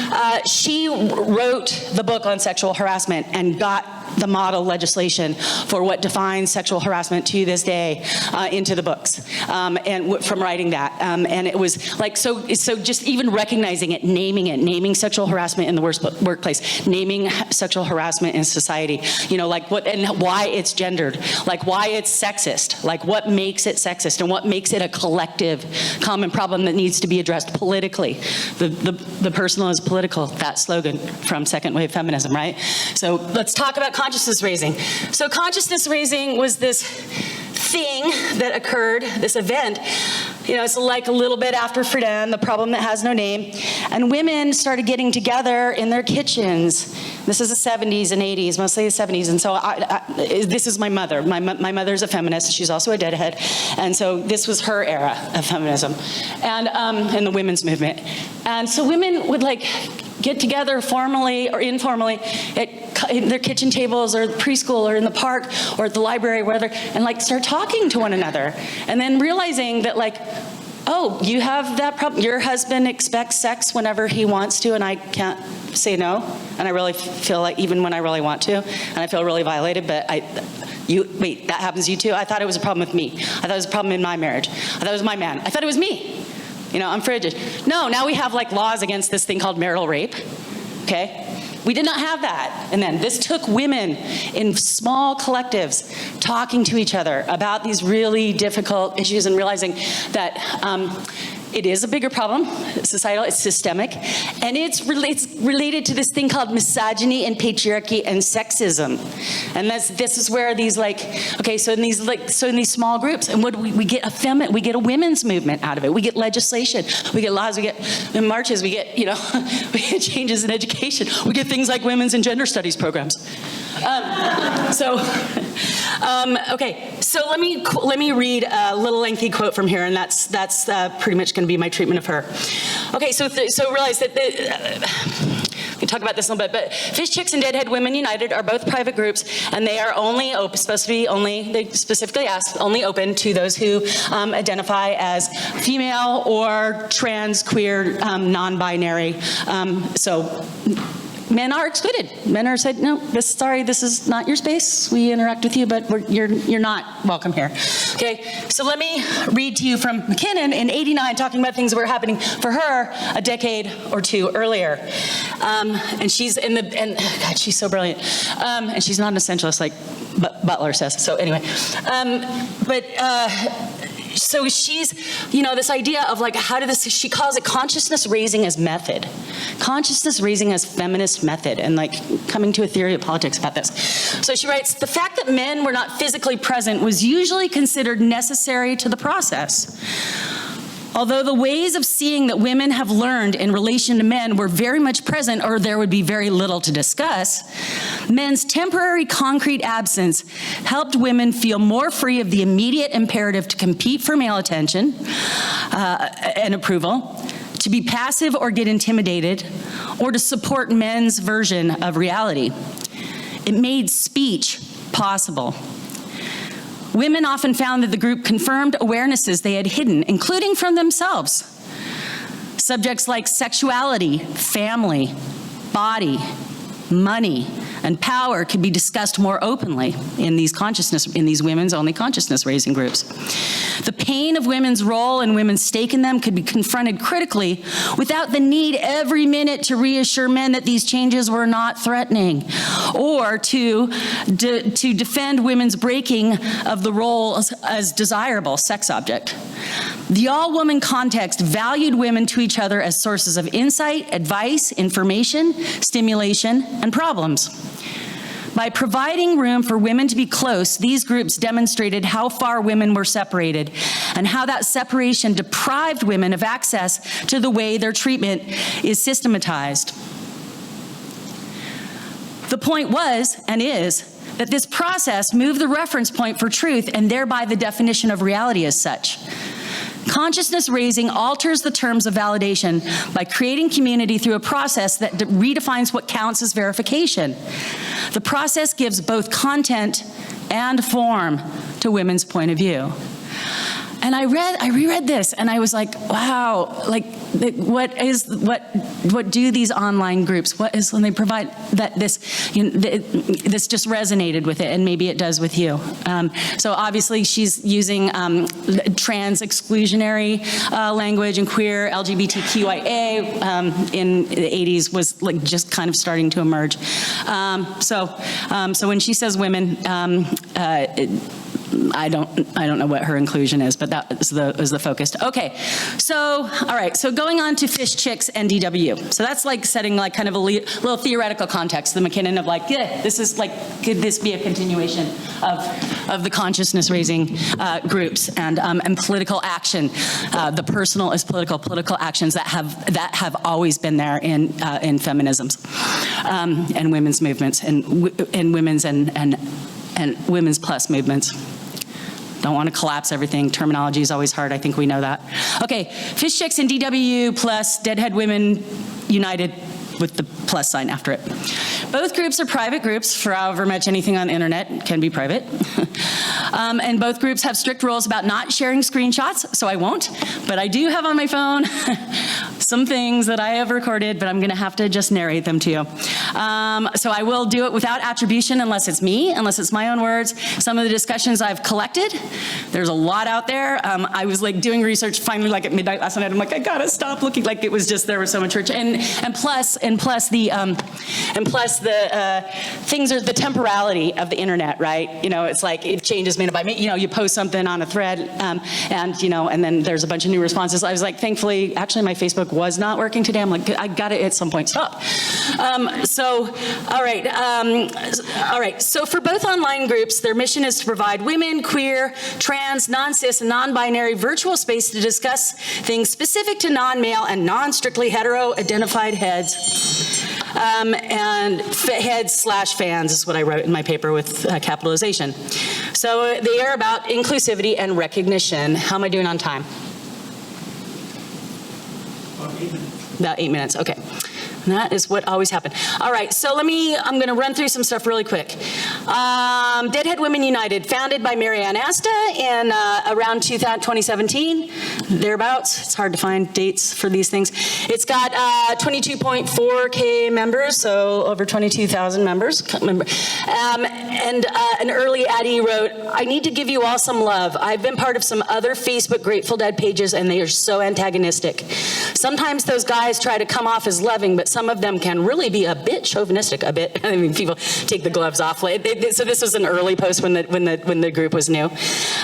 wrote the book on sexual harassment and got the model legislation for what defines sexual harassment to this day into the books, and from writing that. And it was like, so just even recognizing it, naming sexual harassment in the workplace, naming sexual harassment in society, like what and why it's gendered, like why it's sexist, like what makes it sexist and what makes it a collective common problem that needs to be addressed politically. The personal is political, that slogan from second wave feminism, right? So let's talk about consciousness raising. So consciousness raising was this thing that occurred, this event, it's like a little bit after Friedan, the problem that has no name, and women started getting together in their kitchens. This is the 70s and 80s, mostly the 70s, and so this is my mother. My mother's a feminist, she's also a Deadhead, and so this was her era of feminism, and in the women's movement. And so women would get together formally or informally at their kitchen tables or preschool or in the park or at the library, wherever, and start talking to one another. And then realizing that oh, you have that problem. Your husband expects sex whenever he wants to, and I can't say no. And I really feel like even when I really want to, and I feel really violated, but wait, that happens to you too? I thought it was a problem with me. I thought it was a problem in my marriage. I thought it was my man. I thought it was me. I'm frigid. No, now we have laws against this thing called marital rape, okay? We did not have that. And then this took women in small collectives talking to each other about these really difficult issues and realizing that it is a bigger problem, societal, it's systemic, and it's related to this thing called misogyny and patriarchy and sexism. And this is where these so in these small groups, and what we get we get a women's movement out of it. We get legislation, we get laws, we get marches, we get we get changes in education, we get things like women's and gender studies programs. Okay, so let me read a little lengthy quote from here, and that's pretty much going to be my treatment of her. Okay, so realize that we can talk about this a little bit, but Phish Chicks and Deadhead Women United are both private groups, and they are they specifically ask, only open to those who identify as female or trans, queer, non-binary. So men are excluded. Men are said, no, sorry, this is not your space. We interact with you, but you're not welcome here. Okay, so let me read to you from McKinnon in '89, talking about things that were happening for her a decade or two earlier. And she's God, she's so brilliant. And she's not an essentialist like Butler says. So anyway, so she's, this idea of like, she calls it consciousness raising as method. Consciousness raising as feminist method, and like coming to a theory of politics about this. So she writes, the fact that men were not physically present was usually considered necessary to the process. Although the ways of seeing that women have learned in relation to men were very much present, or there would be very little to discuss, men's temporary concrete absence helped women feel more free of the immediate imperative to compete for male attention and approval, to be passive or get intimidated, or to support men's version of reality. It made speech possible. Women often found that the group confirmed awarenesses they had hidden, including from themselves. Subjects like sexuality, family, body, money, and power could be discussed more openly in these women's only consciousness raising groups. The pain of women's role and women's stake in them could be confronted critically without the need every minute to reassure men that these changes were not threatening, or to defend women's breaking of the role as desirable sex object. The all-woman context valued women to each other as sources of insight, advice, information, stimulation, and problems. By providing room for women to be close, these groups demonstrated how far women were separated and how that separation deprived women of access to the way their treatment is systematized. The point was, and is, that this process moved the reference point for truth and thereby the definition of reality as such. Consciousness raising alters the terms of validation by creating community through a process that redefines what counts as verification. The process gives both content and form to women's point of view. And I reread this, and I was like, wow, like, what do these online groups? What is when they provide that this just resonated with it, and maybe it does with you. So obviously she's using trans exclusionary language, and queer LGBTQIA in the 80s was like just kind of starting to emerge. So when she says women, I don't know what her inclusion is, but that is the focus. Okay, so all right, so going on to Phish, Chicks, and DW. So that's like setting like kind of a little theoretical context, the McKinnon of like, yeah, this is like, could this be a continuation of the consciousness raising groups and political action, the personal is political actions that have always been there in feminisms and women's movements and women's and women's plus movements. Don't want to collapse everything. Terminology is always hard. I think we know that. Okay, Phish, Chicks, and DW plus Deadhead Women United with the plus sign after it. Both groups are private groups, for however much anything on the internet can be private. And both groups have strict rules about not sharing screenshots, so I won't. But I do have on my phone some things that I have recorded, but I'm going to have to just narrate them to you. So I will do it without attribution unless it's me, unless it's my own words. Some of the discussions I've collected, there's a lot out there. I was like doing research finally like at midnight last night. I'm like, I gotta stop looking. Like it was just, there was so much research. And plus the things are the temporality of the internet, right? You know, it's like it changes minute by minute. You know, you post something on a thread, and you know, and then there's a bunch of new responses. I was like, thankfully, actually, my Facebook was not working today. I'm like, I got to at some point stop. All right. So for both online groups, their mission is to provide women, queer, trans, non-cis, and non-binary virtual space to discuss things specific to non-male and non-strictly hetero-identified heads. And heads/fans is what I wrote in my paper with capitalization. So they are about inclusivity and recognition. How am I doing on time? About 8 minutes, okay. And that is what always happened. All right, so I'm going to run through some stuff really quick. Deadhead Women United, founded by Marianne Asta in around 2017, thereabouts. It's hard to find dates for these things. It's got 22.4K members, so over 22,000 members. And an early Addie wrote, I need to give you all some love. I've been part of some other Facebook Grateful Dead pages, and they are so antagonistic. Sometimes those guys try to come off as loving, but some of them can really be a bit chauvinistic, a bit. I mean, people take the gloves off. So this was an early post when the group was new.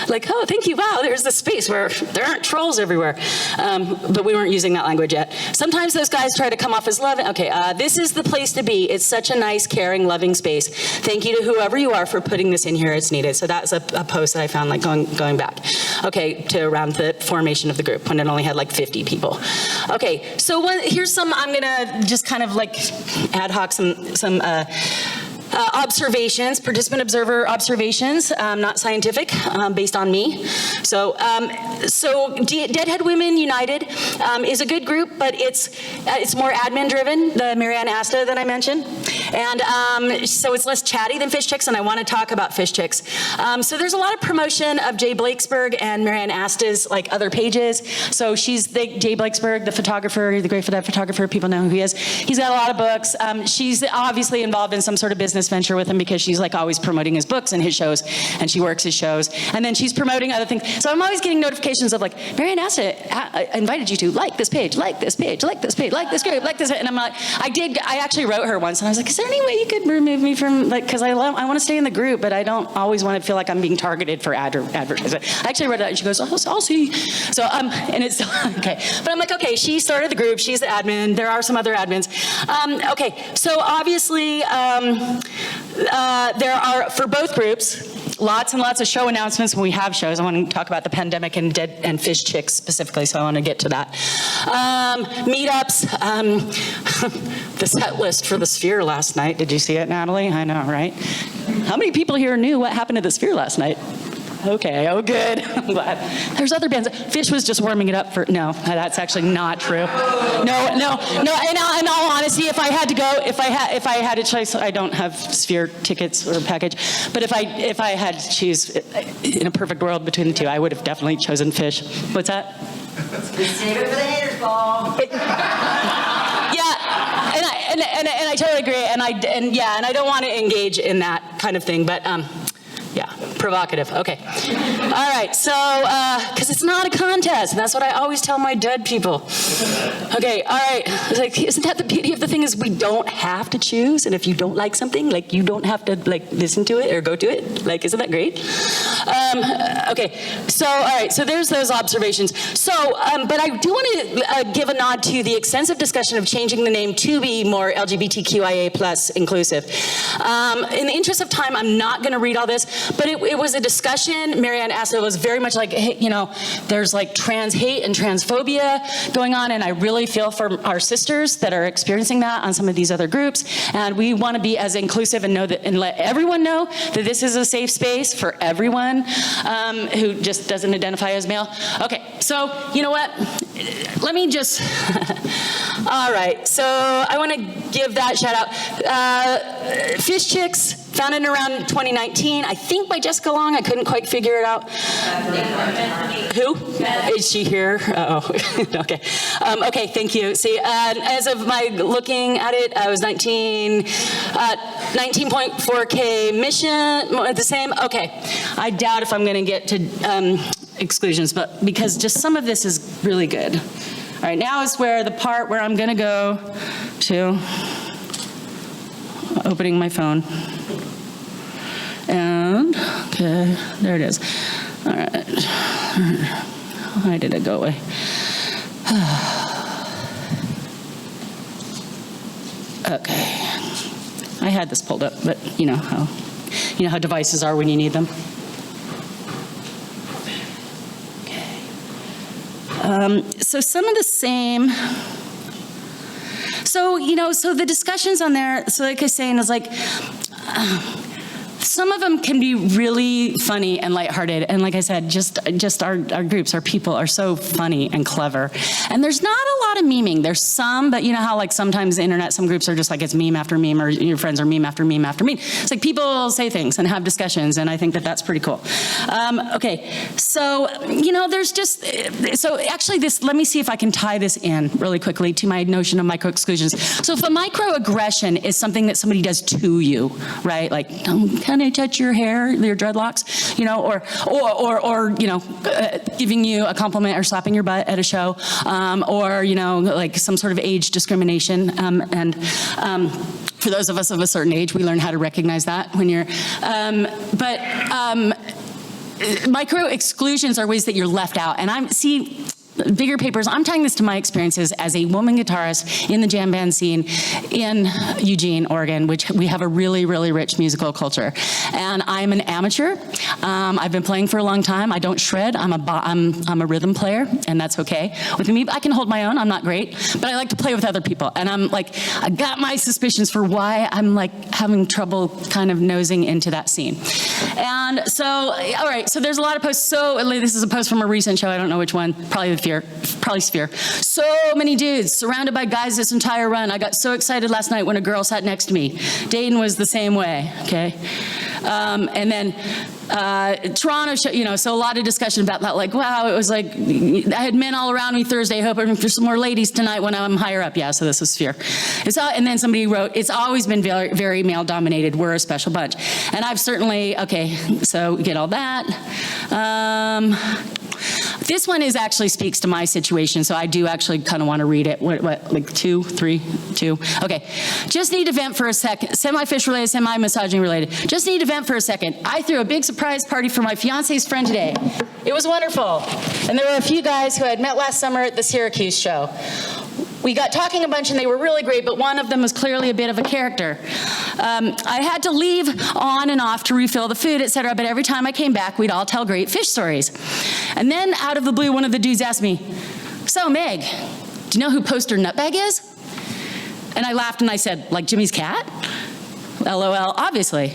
Like, oh, thank you, wow, there's this space where there aren't trolls everywhere. But we weren't using that language yet. Sometimes those guys try to come off as loving. Okay, this is the place to be. It's such a nice, caring, loving space. Thank you to whoever you are for putting this in here. It's needed. So that's a post that I found like going back. Okay, to around the formation of the group when it only had like 50 people. Okay, so here's some, I'm gonna just kind of like ad hoc some observations, participant observer observations, not scientific, based on me. So Deadhead Women United is a good group, but it's more admin driven, the Marianne Asta that I mentioned. And so it's less chatty than Phish Chicks, and I want to talk about Phish Chicks. So there's a lot of promotion of Jay Blakesberg and Marianne Asta's like other pages. So Jay Blakesberg, the photographer, the Grateful Dead photographer, people know who he is. He's got a lot of books. She's obviously involved in some sort of business venture with him because she's like always promoting his books and his shows, and she works his shows, and then she's promoting other things. So I'm always getting notifications of like, Marianne Asta invited you to like this page, like this page, like this page, like this group, like this, and I'm like, I actually wrote her once, and I was like, is there any way you could remove me from, like, because I want to stay in the group, but I don't always want to feel like I'm being targeted for advertising. I actually read that, and she goes, oh, I'll see. So and it's okay, but I'm like, okay, she started the group, she's the admin, there are some other admins. Okay, so obviously there are, for both groups, lots and lots of show announcements when we have shows. I want to talk about the pandemic and Dead and Phish Chicks specifically, so I want to get to that. Meetups, the set list for the Sphere last night. Did you see it, Natalie? I know, right? How many people here knew what happened at the Sphere last night? Okay, oh good, I'm glad. There's other bands. Phish was just warming it up for, no, that's actually not true. No, in all honesty, if I had to go, if I had a choice, I don't have Sphere tickets or package, but if I had to choose in a perfect world between the two, I would have definitely chosen Phish. What's that? Save it for the haters, ball. Yeah, and I totally agree, and I don't want to engage in that kind of thing, but yeah, provocative. Okay. All right. So, because it's not a contest. And that's what I always tell my dead people. Okay. All right. It's like, isn't that the beauty of the thing is we don't have to choose. And if you don't like something, like you don't have to like listen to it or go to it. Like, isn't that great? Okay. So, all right. So there's those observations. So, but I do want to give a nod to the extensive discussion of changing the name to be more LGBTQIA plus inclusive. In the interest of time, I'm not going to read all this. But it was a discussion. Marianne Asta was very much like, hey, you know, there's like trans hate and transphobia going on, and I really feel for our sisters that are experiencing that on some of these other groups. And we want to be as inclusive and know that, and let everyone know that this is a safe space for everyone who just doesn't identify as male. Okay, so you know what? Let me just. All right, so I want to give that shout out. Phish Chicks, founded around 2019, I think by Jessica Long. I couldn't quite figure it out. Who? Is she here? Oh, okay. Okay, thank you. See, as of my looking at it, I was 19.4K mission, the same. Okay, I doubt if I'm going to get to exclusions, but because just some of this is really good. All right, now is where the part where I'm going to go to opening my phone. And, okay, there it is. All right. Why did it go away? Okay. I had this pulled up, but you know how devices are when you need them. Okay. So some of the same. So, so the discussions on there, so like I was saying, is like, some of them can be really funny and lighthearted. And like I said, just our groups, our people are so funny and clever. And there's not a lot of memeing. There's some, but you know how like sometimes the internet, some groups are just like it's meme after meme, or your friends are meme after meme after meme. It's like people say things and have discussions, and I think that that's pretty cool. Okay, so, you know, there's just, so actually this, let me see if I can tie this in really quickly to my notion of micro-exclusions. So if a microaggression is something that somebody does to you, right? Like, can I touch your hair, your dreadlocks? You know, or you know, giving you a compliment or slapping your butt at a show, or, you know, like some sort of age discrimination. For those of us of a certain age, we learn how to recognize that when you're, micro-exclusions are ways that you're left out. And bigger papers, I'm tying this to my experiences as a woman guitarist in the jam band scene in Eugene, Oregon, which we have a really, really rich musical culture. And I'm an amateur. I've been playing for a long time. I don't shred. I'm a rhythm player, and that's okay with me. I can hold my own. I'm not great, but I like to play with other people. And I'm like, I got my suspicions for why I'm like having trouble kind of nosing into that scene. And so, all right, so there's a lot of posts. So this is a post from a recent show. I don't know which one, probably Sphere. So many dudes surrounded by guys this entire run. I got so excited last night when a girl sat next to me. Dayton was the same way, okay? And then Toronto, you know, so a lot of discussion about that, like, wow, it was like, I had men all around me Thursday hoping for some more ladies tonight when I'm higher up. Yeah, so this was Sphere. And then somebody wrote, it's always been very, very male-dominated. We're a special bunch. And I've certainly, okay, so we get all that. This one actually speaks to my situation, so I do actually kind of want to read it. What, like 2, 3, 2? Okay. Just need to vent for a second. Semi-Phish related, semi-misogyny related. Just need to vent for a second. I threw a big surprise party for my fiance's friend today. It was wonderful. And there were a few guys who I had met last summer at the Syracuse show. We got talking a bunch and they were really great, but one of them was clearly a bit of a character. I had to leave on and off to refill the food, etc., but every time I came back, we'd all tell great Phish stories. And then out of the blue, one of the dudes asked me, so Meg, do you know who Poster Nutbag is? And I laughed and I said, like Jimmy's cat? LOL, obviously.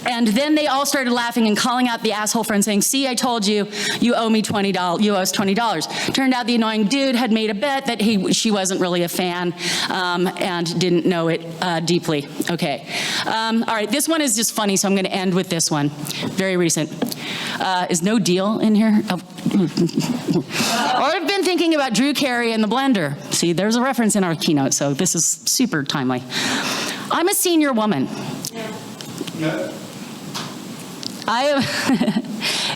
And then they all started laughing and calling out the asshole friend saying, see, I told you, you owe me $20, you owe us $20. Turned out the annoying dude had made a bet that she wasn't really a fan and didn't know it deeply. Okay. All right, this one is just funny, so I'm gonna end with this one. Very recent. Is No Deal in here? Oh. I've been thinking about Drew Carey and the blender. See, there's a reference in our keynote, so this is super timely. I'm a senior woman. Yeah.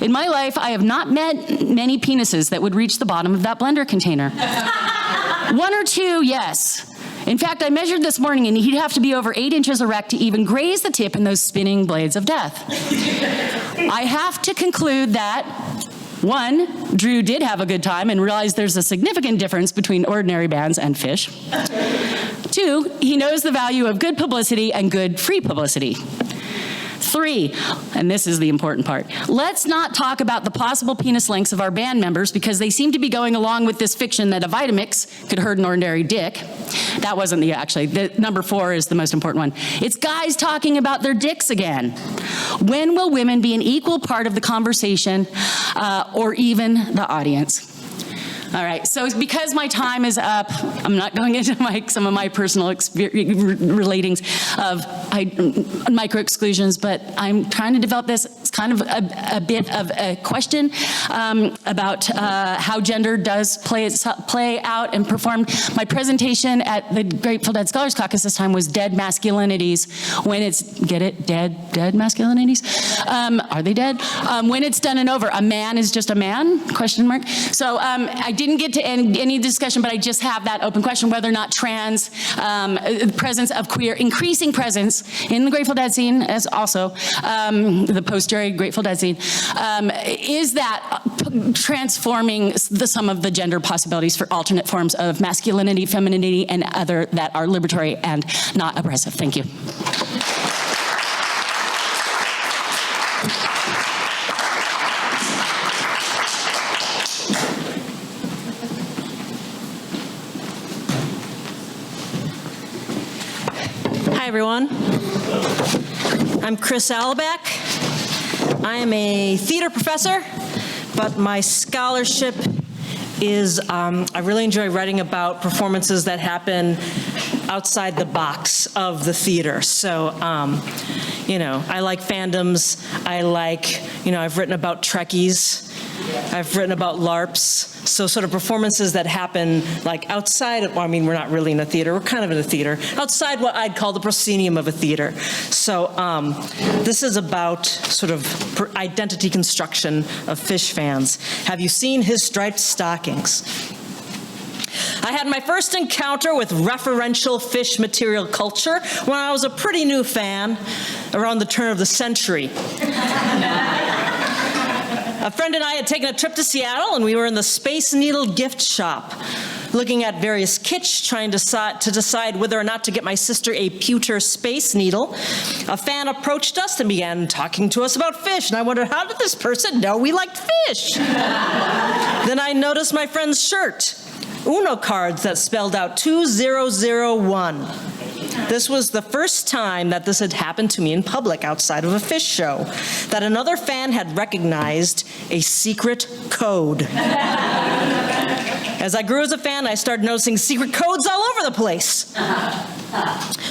In my life, I have not met many penises that would reach the bottom of that blender container. 1 or 2, yes. In fact, I measured this morning and he'd have to be over 8 inches erect to even graze the tip in those spinning blades of death. I have to conclude that 1, Drew did have a good time and realized there's a significant difference between ordinary bands and Phish. 2, he knows the value of good publicity and good free publicity. 3, and this is the important part, let's not talk about the possible penis lengths of our band members because they seem to be going along with this fiction that a Vitamix could hurt an ordinary dick. That wasn't the number 4 is the most important one. It's guys talking about their dicks again. When will women be an equal part of the conversation or even the audience? All right, so because my time is up, I'm not going into some of my personal relatings of micro-exclusions, but I'm trying to develop this. It's kind of a bit of a question about how gender does play out and perform. My presentation at the Grateful Dead Scholars Caucus this time was dead masculinities when it's, get it, dead masculinities? Are they dead? When it's done and over, a man is just a man, question mark. So I didn't get to any discussion, but I just have that open question, whether or not trans, presence of queer, increasing presence in the Grateful Dead scene, as also the post-Jerry Grateful Dead scene, is that transforming some of the gender possibilities for alternate forms of masculinity, femininity, and other that are liberatory and not oppressive. Thank you. Hi, everyone. I'm Chris Allaback. I am a theater professor, but my scholarship is I really enjoy writing about performances that happen outside the box of the theater. So, I like fandoms. I like, I've written about Trekkies. I've written about LARPs. So sort of performances that happen like outside of, we're not really in a theater, we're kind of in a theater, outside what I'd call the proscenium of a theater. So this is about sort of identity construction of Phish fans. Have you seen his striped stockings? I had my first encounter with referential Phish material culture when I was a pretty new fan around the turn of the century. A friend and I had taken a trip to Seattle, and we were in the Space Needle gift shop, looking at various kits, trying to decide whether or not to get my sister a pewter space needle. A fan approached us and began talking to us about Phish, and I wondered, how did this person know we liked Phish? Then I noticed my friend's shirt, Uno cards that spelled out 2001. This was the first time that this had happened to me in public outside of a Phish show, that another fan had recognized a secret code. As I grew as a fan, I started noticing secret codes all over the place.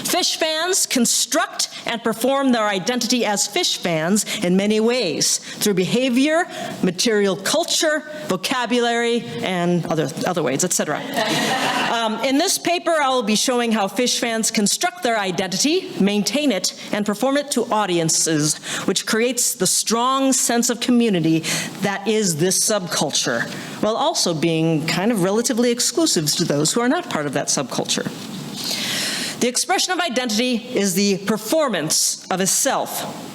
Phish fans construct and perform their identity as Phish fans in many ways, through behavior, material culture, vocabulary, and other ways, etc. In this paper, I will be showing how Phish fans construct their identity, maintain it, and perform it to audiences, which creates the strong sense of community that is this subculture, while also being kind of relatively exclusive to those who are not part of that subculture. The expression of identity is the performance of a self.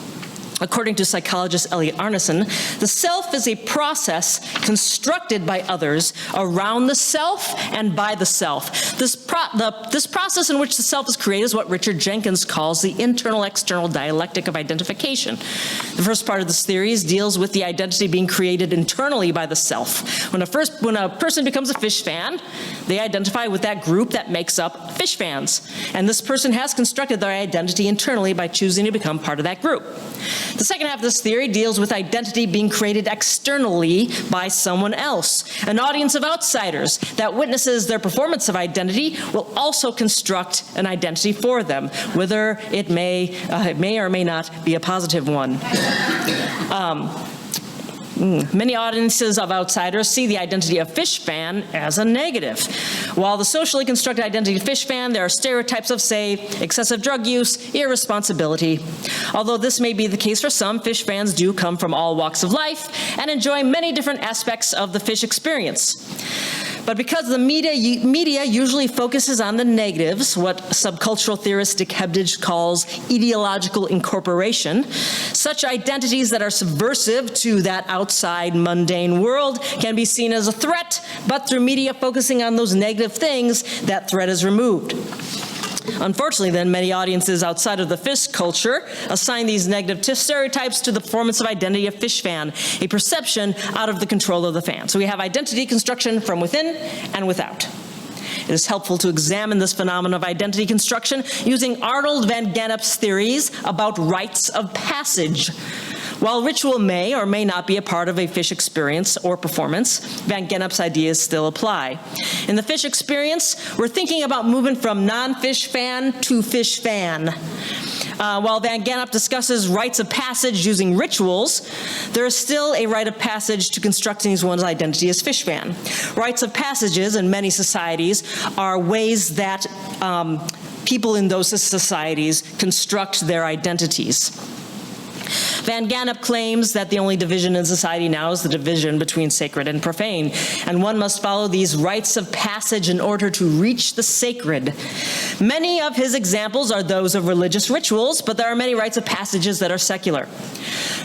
According to psychologist Elliot Arneson, the self is a process constructed by others around the self and by the self. This process in which the self is created is what Richard Jenkins calls the internal-external dialectic of identification. The first part of this theory deals with the identity being created internally by the self. When a person becomes a Phish fan, they identify with that group that makes up Phish fans. And this person has constructed their identity internally by choosing to become part of that group. The second half of this theory deals with identity being created externally by someone else. An audience of outsiders that witnesses their performance of identity will also construct an identity for them, whether it may or may not be a positive one. Many audiences of outsiders see the identity of Phish fan as a negative. While the socially constructed identity of Phish fan, there are stereotypes of, say, excessive drug use, irresponsibility. Although this may be the case for some, Phish fans do come from all walks of life and enjoy many different aspects of the Phish experience. But because the media usually focuses on the negatives, what subcultural theorist Dick Hebdige calls ideological incorporation, such identities that are subversive to that outside mundane world can be seen as a threat, but through media focusing on those negative things, that threat is removed. Unfortunately, then, many audiences outside of the Phish culture assign these negative stereotypes to the performance of identity of Phish fan, a perception out of the control of the fan. So we have identity construction from within and without. It is helpful to examine this phenomenon of identity construction using Arnold van Gennep's theories about rites of passage. While ritual may or may not be a part of a Phish experience or performance, Van Gennep's ideas still apply. In the Phish experience, we're thinking about moving from non-Phish fan to Phish fan. While Van Gennep discusses rites of passage using rituals, there is still a rite of passage to constructing one's identity as Phish fan. Rites of passages in many societies are ways that people in those societies construct their identities. Van Gennep claims that the only division in society now is the division between sacred and profane, and one must follow these rites of passage in order to reach the sacred. Many of his examples are those of religious rituals, but there are many rites of passages that are secular.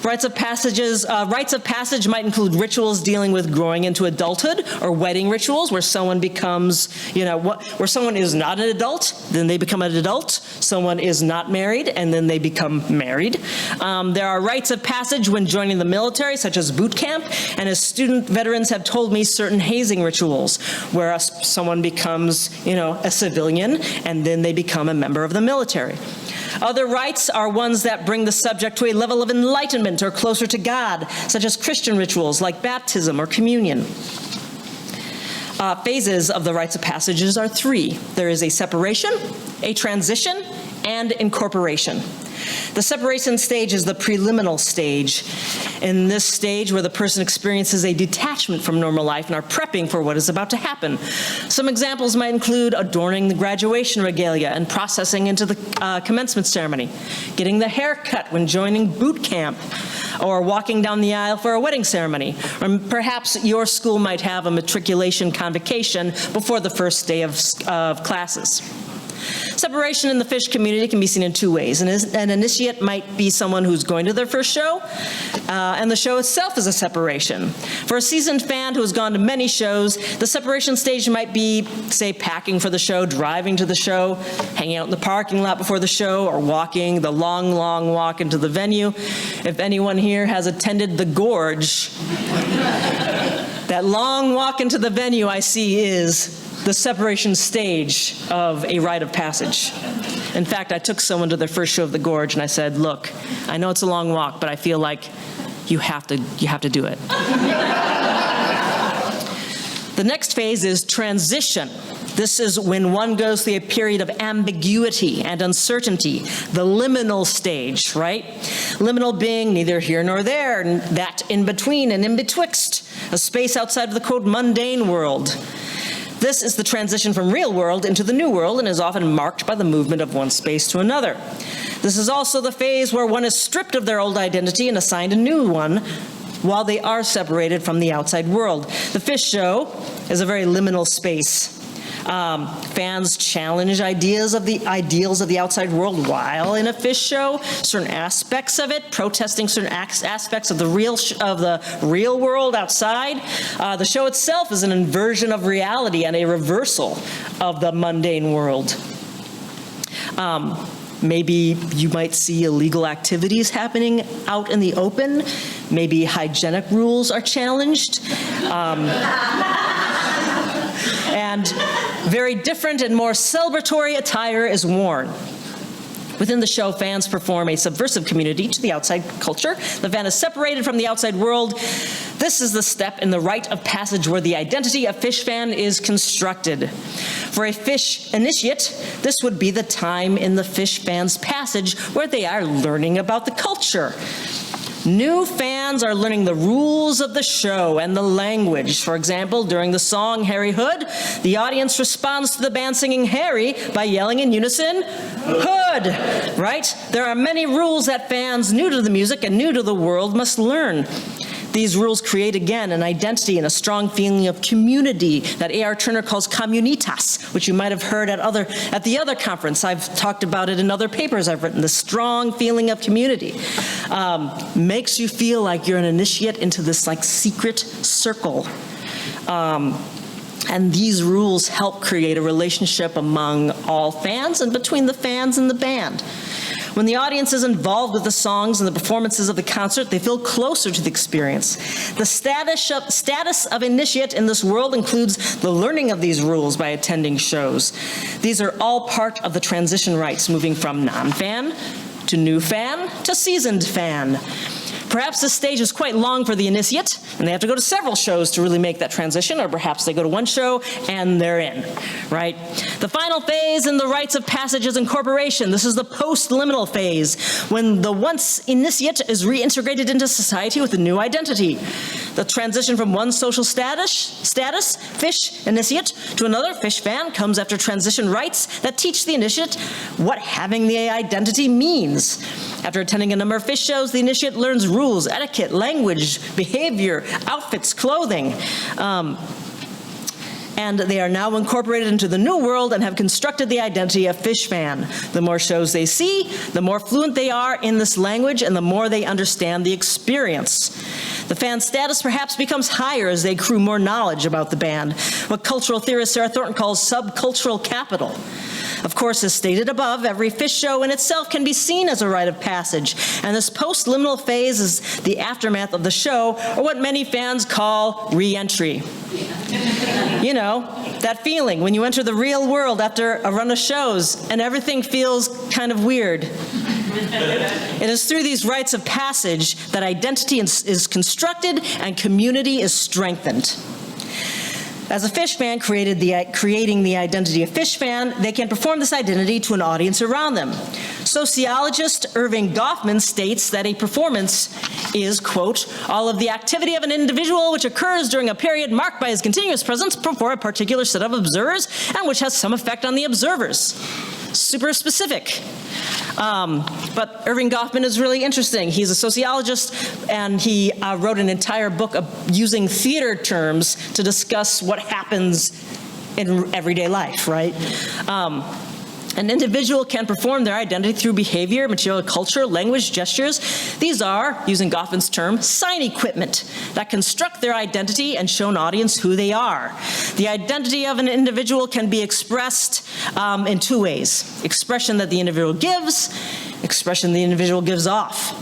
Rites of passage might include rituals dealing with growing into adulthood, or wedding rituals where someone becomes, where someone is not an adult, then they become an adult. Someone is not married, and then they become married. There are rites of passage when joining the military, such as boot camp, and as student veterans have told me, certain hazing rituals, where someone becomes, a civilian, and then they become a member of the military. Other rites are ones that bring the subject to a level of enlightenment or closer to God, such as Christian rituals like baptism or communion. Phases of the rites of passages are three. There is a separation, a transition, and incorporation. The separation stage is the preliminal stage. In this stage, where the person experiences a detachment from normal life and are prepping for what is about to happen. Some examples might include adorning the graduation regalia and processing into the commencement ceremony, getting the haircut when joining boot camp, or walking down the aisle for a wedding ceremony. Or perhaps your school might have a matriculation convocation before the first day of classes. Separation in the Phish community can be seen in two ways. An initiate might be someone who's going to their first show, and the show itself is a separation. For a seasoned fan who has gone to many shows, the separation stage might be, say, packing for the show, driving to the show, hanging out in the parking lot before the show, or walking the long, long walk into the venue. If anyone here has attended the Gorge, that long walk into the venue I see is the separation stage of a rite of passage. In fact, I took someone to their first show of the Gorge and I said, look, I know it's a long walk, but I feel like you have to do it. The next phase is transition. This is when one goes through a period of ambiguity and uncertainty, the liminal stage, right? Liminal being neither here nor there, and that in between and in betwixt, a space outside of the, quote, mundane world. This is the transition from real world into the new world and is often marked by the movement of one space to another. This is also the phase where one is stripped of their old identity and assigned a new one while they are separated from the outside world. The Phish show is a very liminal space. Fans challenge ideals of the outside world while in a Phish show, certain aspects of it, protesting certain aspects of the real world outside. The show itself is an inversion of reality and a reversal of the mundane world. Maybe you might see illegal activities happening out in the open. Maybe hygienic rules are challenged. And very different and more celebratory attire is worn. Within the show, fans perform a subversive community to the outside culture. The fan is separated from the outside world. This is the step in the rite of passage where the identity of Phish fan is constructed. For a Phish initiate, this would be the time in the Phish fan's passage where they are learning about the culture. New fans are learning the rules of the show and the language. For example, during the song Harry Hood, the audience responds to the band singing Harry by yelling in unison, Hood, right? There are many rules that fans new to the music and new to the world must learn. These rules create, again, an identity and a strong feeling of community that A.R. Turner calls communitas, which you might have heard at the other conference. I've talked about it in other papers I've written. The strong feeling of community makes you feel like you're an initiate into this like secret circle. And these rules help create a relationship among all fans and between the fans and the band. When the audience is involved with the songs and the performances of the concert, they feel closer to the experience. The status of initiate in this world includes the learning of these rules by attending shows. These are all part of the transition rites, moving from non-fan to new fan to seasoned fan. Perhaps this stage is quite long for the initiate, and they have to go to several shows to really make that transition, or perhaps they go to one show and they're in, right? The final phase in the rites of passage is incorporation. This is the post-liminal phase, when the once initiate is reintegrated into society with a new identity. The transition from one social status, Phish initiate, to another Phish fan comes after transition rites that teach the initiate what having the identity means. After attending a number of Phish shows, the initiate learns rules, etiquette, language, behavior, outfits, clothing. And they are now incorporated into the new world and have constructed the identity of Phish fan. The more shows they see, the more fluent they are in this language and the more they understand the experience. The fan status perhaps becomes higher as they accrue more knowledge about the band, what cultural theorist Sarah Thornton calls subcultural capital. Of course, as stated above, every Phish show in itself can be seen as a rite of passage, and this post-liminal phase is the aftermath of the show, or what many fans call re-entry. You know, that feeling when you enter the real world after a run of shows and everything feels kind of weird. It is through these rites of passage that identity is constructed and community is strengthened. As a Phish fan creating the identity of Phish fan, they can perform this identity to an audience around them. Sociologist Irving Goffman states that a performance is, quote, all of the activity of an individual which occurs during a period marked by his continuous presence before a particular set of observers and which has some effect on the observers. Super specific. But Irving Goffman is really interesting. He's a sociologist, and he wrote an entire book using theater terms to discuss what happens in everyday life, right? An individual can perform their identity through behavior, material culture, language, gestures. These are, using Goffman's term, sign equipment that construct their identity and show an audience who they are. The identity of an individual can be expressed in two ways. Expression that the individual gives, expression the individual gives off.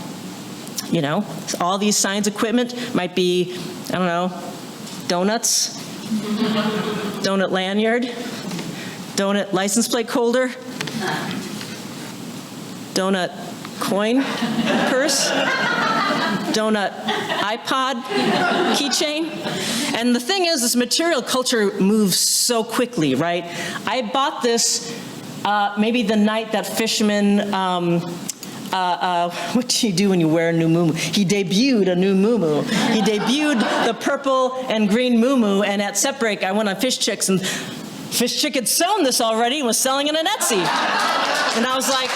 You know, all these signs equipment might be, I don't know, donuts, donut lanyard, donut license plate holder, donut coin purse, donut iPod keychain. And the thing is, this material culture moves so quickly, right? I bought this maybe the night that Fishman, what do you do when you wear a new muumuu? He debuted a new muumuu. He debuted the purple and green muumuu, and at set break, I went on Phish Chicks, and Phish Chick had sewn this already and was selling it on Etsy. And I was like,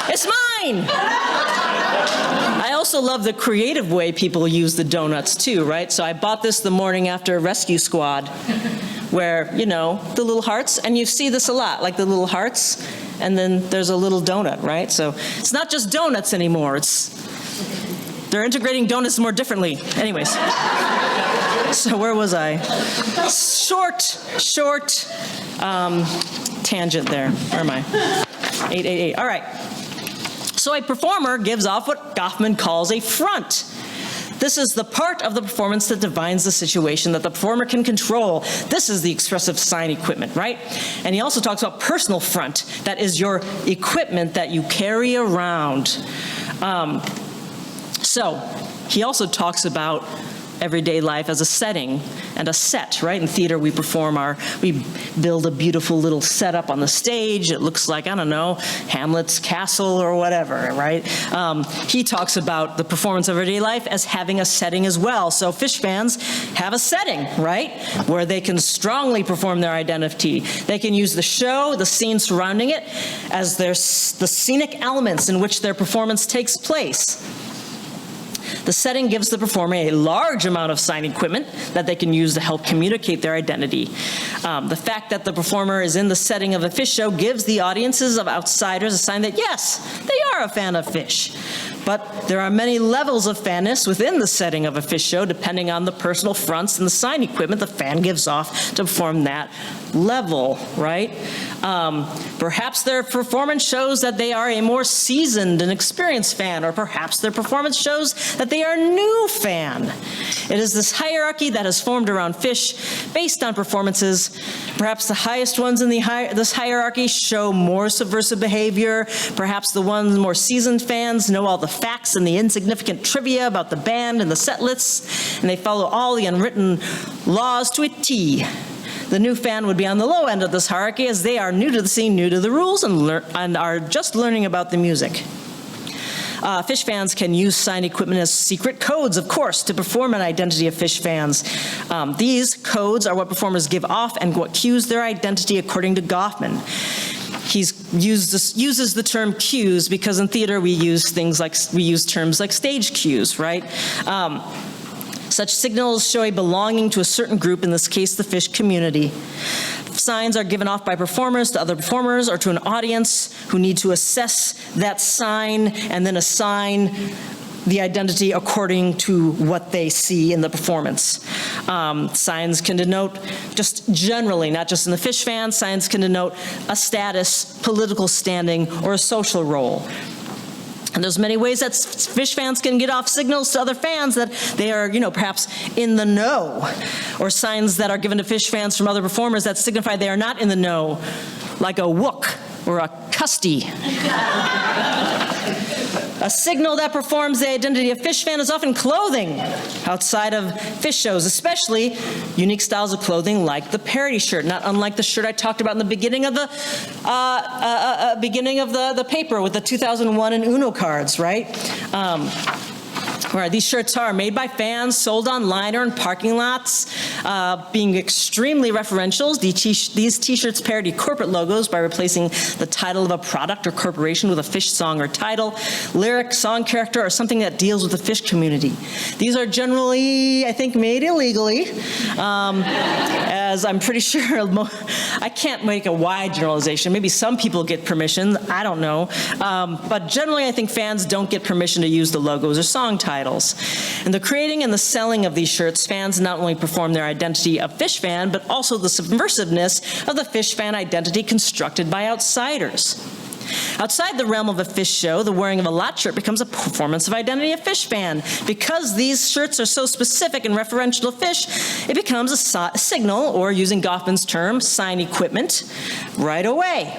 it's mine! I also love the creative way people use the donuts too, right? So I bought this the morning after Rescue Squad, where, you know, the little hearts, and you see this a lot, like the little hearts, and then there's a little donut, right? So it's not just donuts anymore, they're integrating donuts more differently. Anyways. So where was I? Short tangent there. Where am I? 888. All right. So a performer gives off what Goffman calls a front. This is the part of the performance that defines the situation that the performer can control. This is the expressive sign equipment, right? And he also talks about personal front. That is your equipment that you carry around. So he also talks about everyday life as a setting and a set, right? In theater, we build a beautiful little setup on the stage. It looks like, I don't know, Hamlet's castle or whatever, right? He talks about the performance of everyday life as having a setting as well. So Phish fans have a setting, right? Where they can strongly perform their identity. They can use the show, the scene surrounding it, as the scenic elements in which their performance takes place. The setting gives the performer a large amount of sign equipment that they can use to help communicate their identity. The fact that the performer is in the setting of a Phish show gives the audiences of outsiders a sign that, yes, they are a fan of Phish. But there are many levels of fanness within the setting of a Phish show, depending on the personal fronts and the sign equipment the fan gives off to perform that level, right? Perhaps their performance shows that they are a more seasoned and experienced fan, or perhaps their performance shows that they are a new fan. It is this hierarchy that has formed around Phish based on performances. Perhaps the highest ones in this hierarchy show more subversive behavior. Perhaps the ones more seasoned fans know all the facts and the insignificant trivia about the band and the set lists, and they follow all the unwritten laws to a T. The new fan would be on the low end of this hierarchy, as they are new to the scene, new to the rules, and are just learning about the music. Phish fans can use sign equipment as secret codes, of course, to perform an identity of Phish fans. These codes are what performers give off and what cues their identity, according to Goffman. He uses the term cues because in theater we use terms like stage cues, right? Such signals show a belonging to a certain group, in this case the Phish community. Signs are given off by performers to other performers or to an audience who need to assess that sign and then assign the identity according to what they see in the performance. Signs can denote, just generally, not just in the Phish fans, signs can denote a status, political standing, or a social role. And there's many ways that Phish fans can get off signals to other fans that they are, perhaps in the know, or signs that are given to Phish fans from other performers that signify they are not in the know, like a wook or a custy. A signal that performs the identity of Phish fan is often clothing outside of Phish shows, especially unique styles of clothing like the parody shirt, not unlike the shirt I talked about in the beginning of the paper with the 2001 and Uno cards, right? These shirts are made by fans, sold online or in parking lots, being extremely referential. These t-shirts parody corporate logos by replacing the title of a product or corporation with a Phish song or title, lyric, song character, or something that deals with the Phish community. These are generally, I think, made illegally, as I'm pretty sure, I can't make a wide generalization. Maybe some people get permission, I don't know. But generally, I think fans don't get permission to use the logos or song titles. In the creating and the selling of these shirts, fans not only perform their identity of Phish fan, but also the subversiveness of the Phish fan identity constructed by outsiders. Outside the realm of a Phish show, the wearing of a lot shirt becomes a performance of identity of Phish fan. Because these shirts are so specific and referential to Phish, it becomes a signal, or using Goffman's term, sign equipment, right away.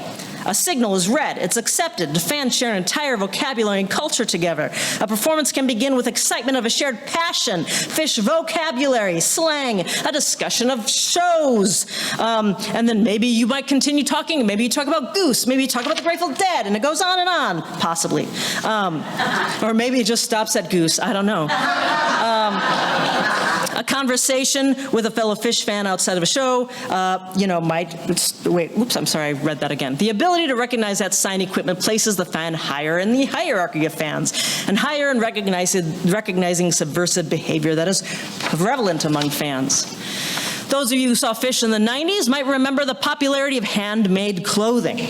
A signal is read, it's accepted, the fans share an entire vocabulary and culture together. A performance can begin with excitement of a shared passion, Phish vocabulary, slang, a discussion of shows. And then maybe you might continue talking, maybe you talk about Goose, maybe you talk about the Grateful Dead, and it goes on and on, possibly. Or maybe it just stops at Goose, I don't know. A conversation with a fellow Phish fan outside of a show, I read that again. The ability to recognize that sign equipment places the fan higher in the hierarchy of fans, and higher in recognizing subversive behavior that is prevalent among fans. Those of you who saw Phish in the 90s might remember the popularity of handmade clothing.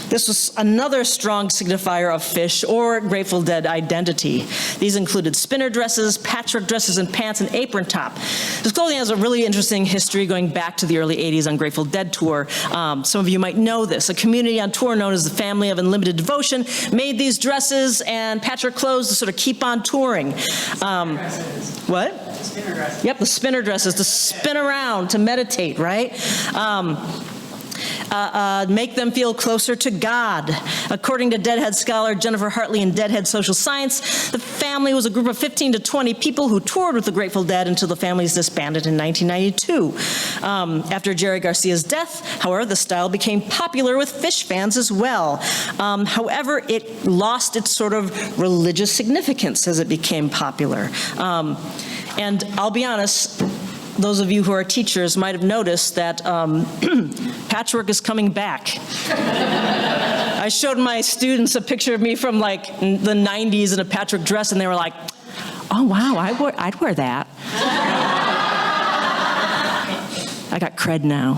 This was another strong signifier of Phish or Grateful Dead identity. These included spinner dresses, patchwork dresses and pants, and apron top. This clothing has a really interesting history going back to the early 80s on Grateful Dead tour. Some of you might know this. A community on tour known as the Family of Unlimited Devotion made these dresses and patchwork clothes to sort of keep on touring. What? Spinner dresses. Yep, the spinner dresses to spin around, to meditate, right? Make them feel closer to God. According to Deadhead scholar Jennifer Hartley in Deadhead Social Science, the Family was a group of 15 to 20 people who toured with the Grateful Dead until the Family's disbanded in 1992. After Jerry Garcia's death, however, the style became popular with Phish fans as well. However, it lost its sort of religious significance as it became popular. And I'll be honest, those of you who are teachers might have noticed that patchwork is coming back. I showed my students a picture of me from like the 90s in a patchwork dress, and they were like, oh wow, I'd wear that. I got cred now.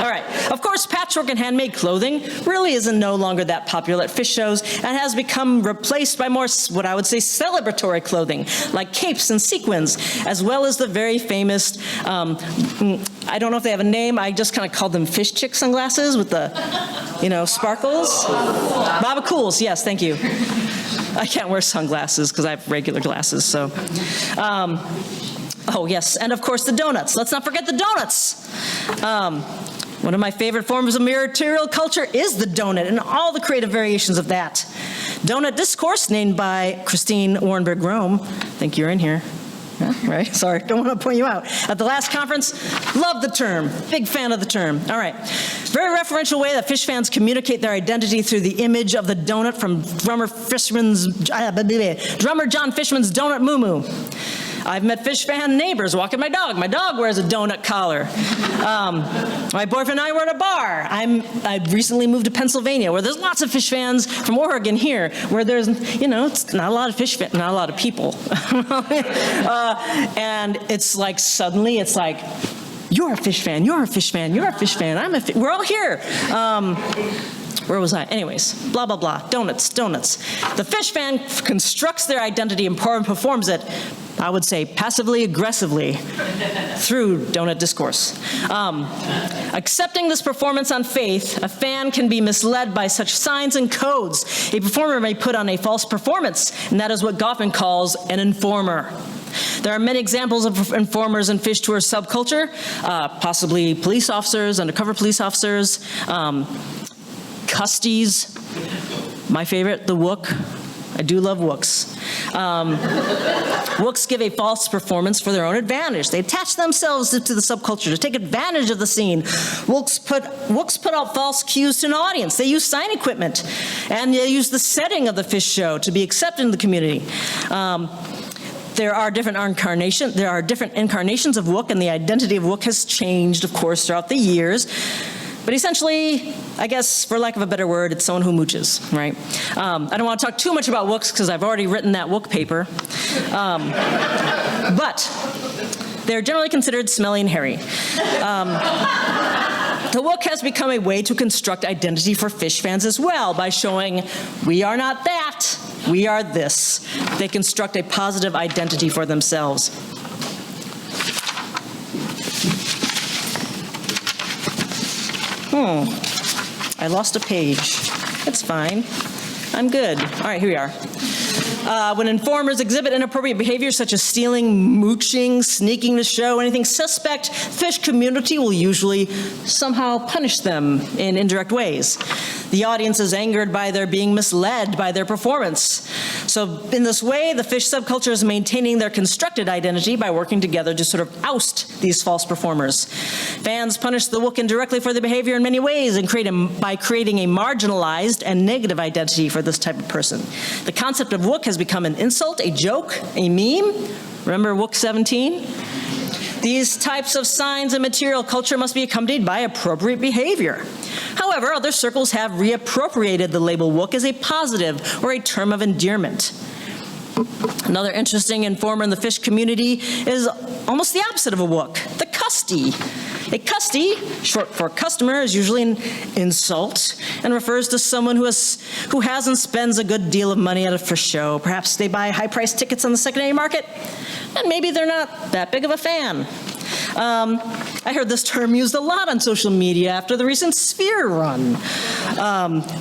All right. Of course, patchwork and handmade clothing really isn't no longer that popular at Phish shows and has become replaced by more, what I would say, celebratory clothing, like capes and sequins, as well as the very famous, I don't know if they have a name, I just kind of called them Phish chick sunglasses with the, sparkles. Baba Cools, yes, thank you. I can't wear sunglasses because I have regular glasses, so. Oh, yes, and of course the donuts. Let's not forget the donuts. One of my favorite forms of material culture is the donut and all the creative variations of that. Donut Discourse, named by Christine Warrenberg-Rome. I think you're in here. Yeah, right? Sorry, don't want to point you out. At the last conference, love the term. Big fan of the term. All right. Very referential way that Phish fans communicate their identity through the image of the donut from drummer John Fishman's Donut Moo Moo. I've met Phish fan neighbors walking my dog. My dog wears a donut collar. My boyfriend and I were at a bar. I recently moved to Pennsylvania, where there's lots of Phish fans from Oregon here, where there's, it's not a lot of Phish fans, not a lot of people. And it's like, suddenly it's like, you're a Phish fan, you're a Phish fan, you're a Phish fan, we're all here. Where was I? Anyways, blah, blah, blah, donuts. The Phish fan constructs their identity and performs it, I would say passively aggressively, through donut discourse. Accepting this performance on faith, a fan can be misled by such signs and codes. A performer may put on a false performance, and that is what Goffman calls an informer. There are many examples of informers in Phish tour subculture, possibly police officers, undercover police officers, custies, my favorite, the Wook. I do love Wooks. Wooks give a false performance for their own advantage. They attach themselves to the subculture to take advantage of the scene. Wooks put out false cues to an audience. They use sign equipment, and they use the setting of the Phish show to be accepted in the community. There are different incarnations of Wook, and the identity of Wook has changed, of course, throughout the years. But essentially, I guess, for lack of a better word, it's someone who mooches, right? I don't want to talk too much about Wooks because I've already written that Wook paper. But they're generally considered smelly and hairy. The Wook has become a way to construct identity for Phish fans as well by showing, we are not that, we are this. They construct a positive identity for themselves. I lost a page. It's fine. I'm good. All right, here we are. When informers exhibit inappropriate behavior such as stealing, mooching, sneaking the show, anything suspect, Phish community will usually somehow punish them in indirect ways. The audience is angered by their being misled by their performance. So in this way, the Phish subculture is maintaining their constructed identity by working together to sort of oust these false performers. Fans punish the Wook indirectly for their behavior in many ways and by creating a marginalized and negative identity for this type of person. The concept of Wook has become an insult, a joke, a meme. Remember Wook 17? These types of signs and material culture must be accompanied by appropriate behavior. However, other circles have reappropriated the label Wook as a positive or a term of endearment. Another interesting informer in the Phish community is almost the opposite of a Wook, the custy. A custy, short for customer, is usually an insult and refers to someone who has and spends a good deal of money at a Phish show. Perhaps they buy high-priced tickets on the secondary market, and maybe they're not that big of a fan. I heard this term used a lot on social media after the recent Sphere run.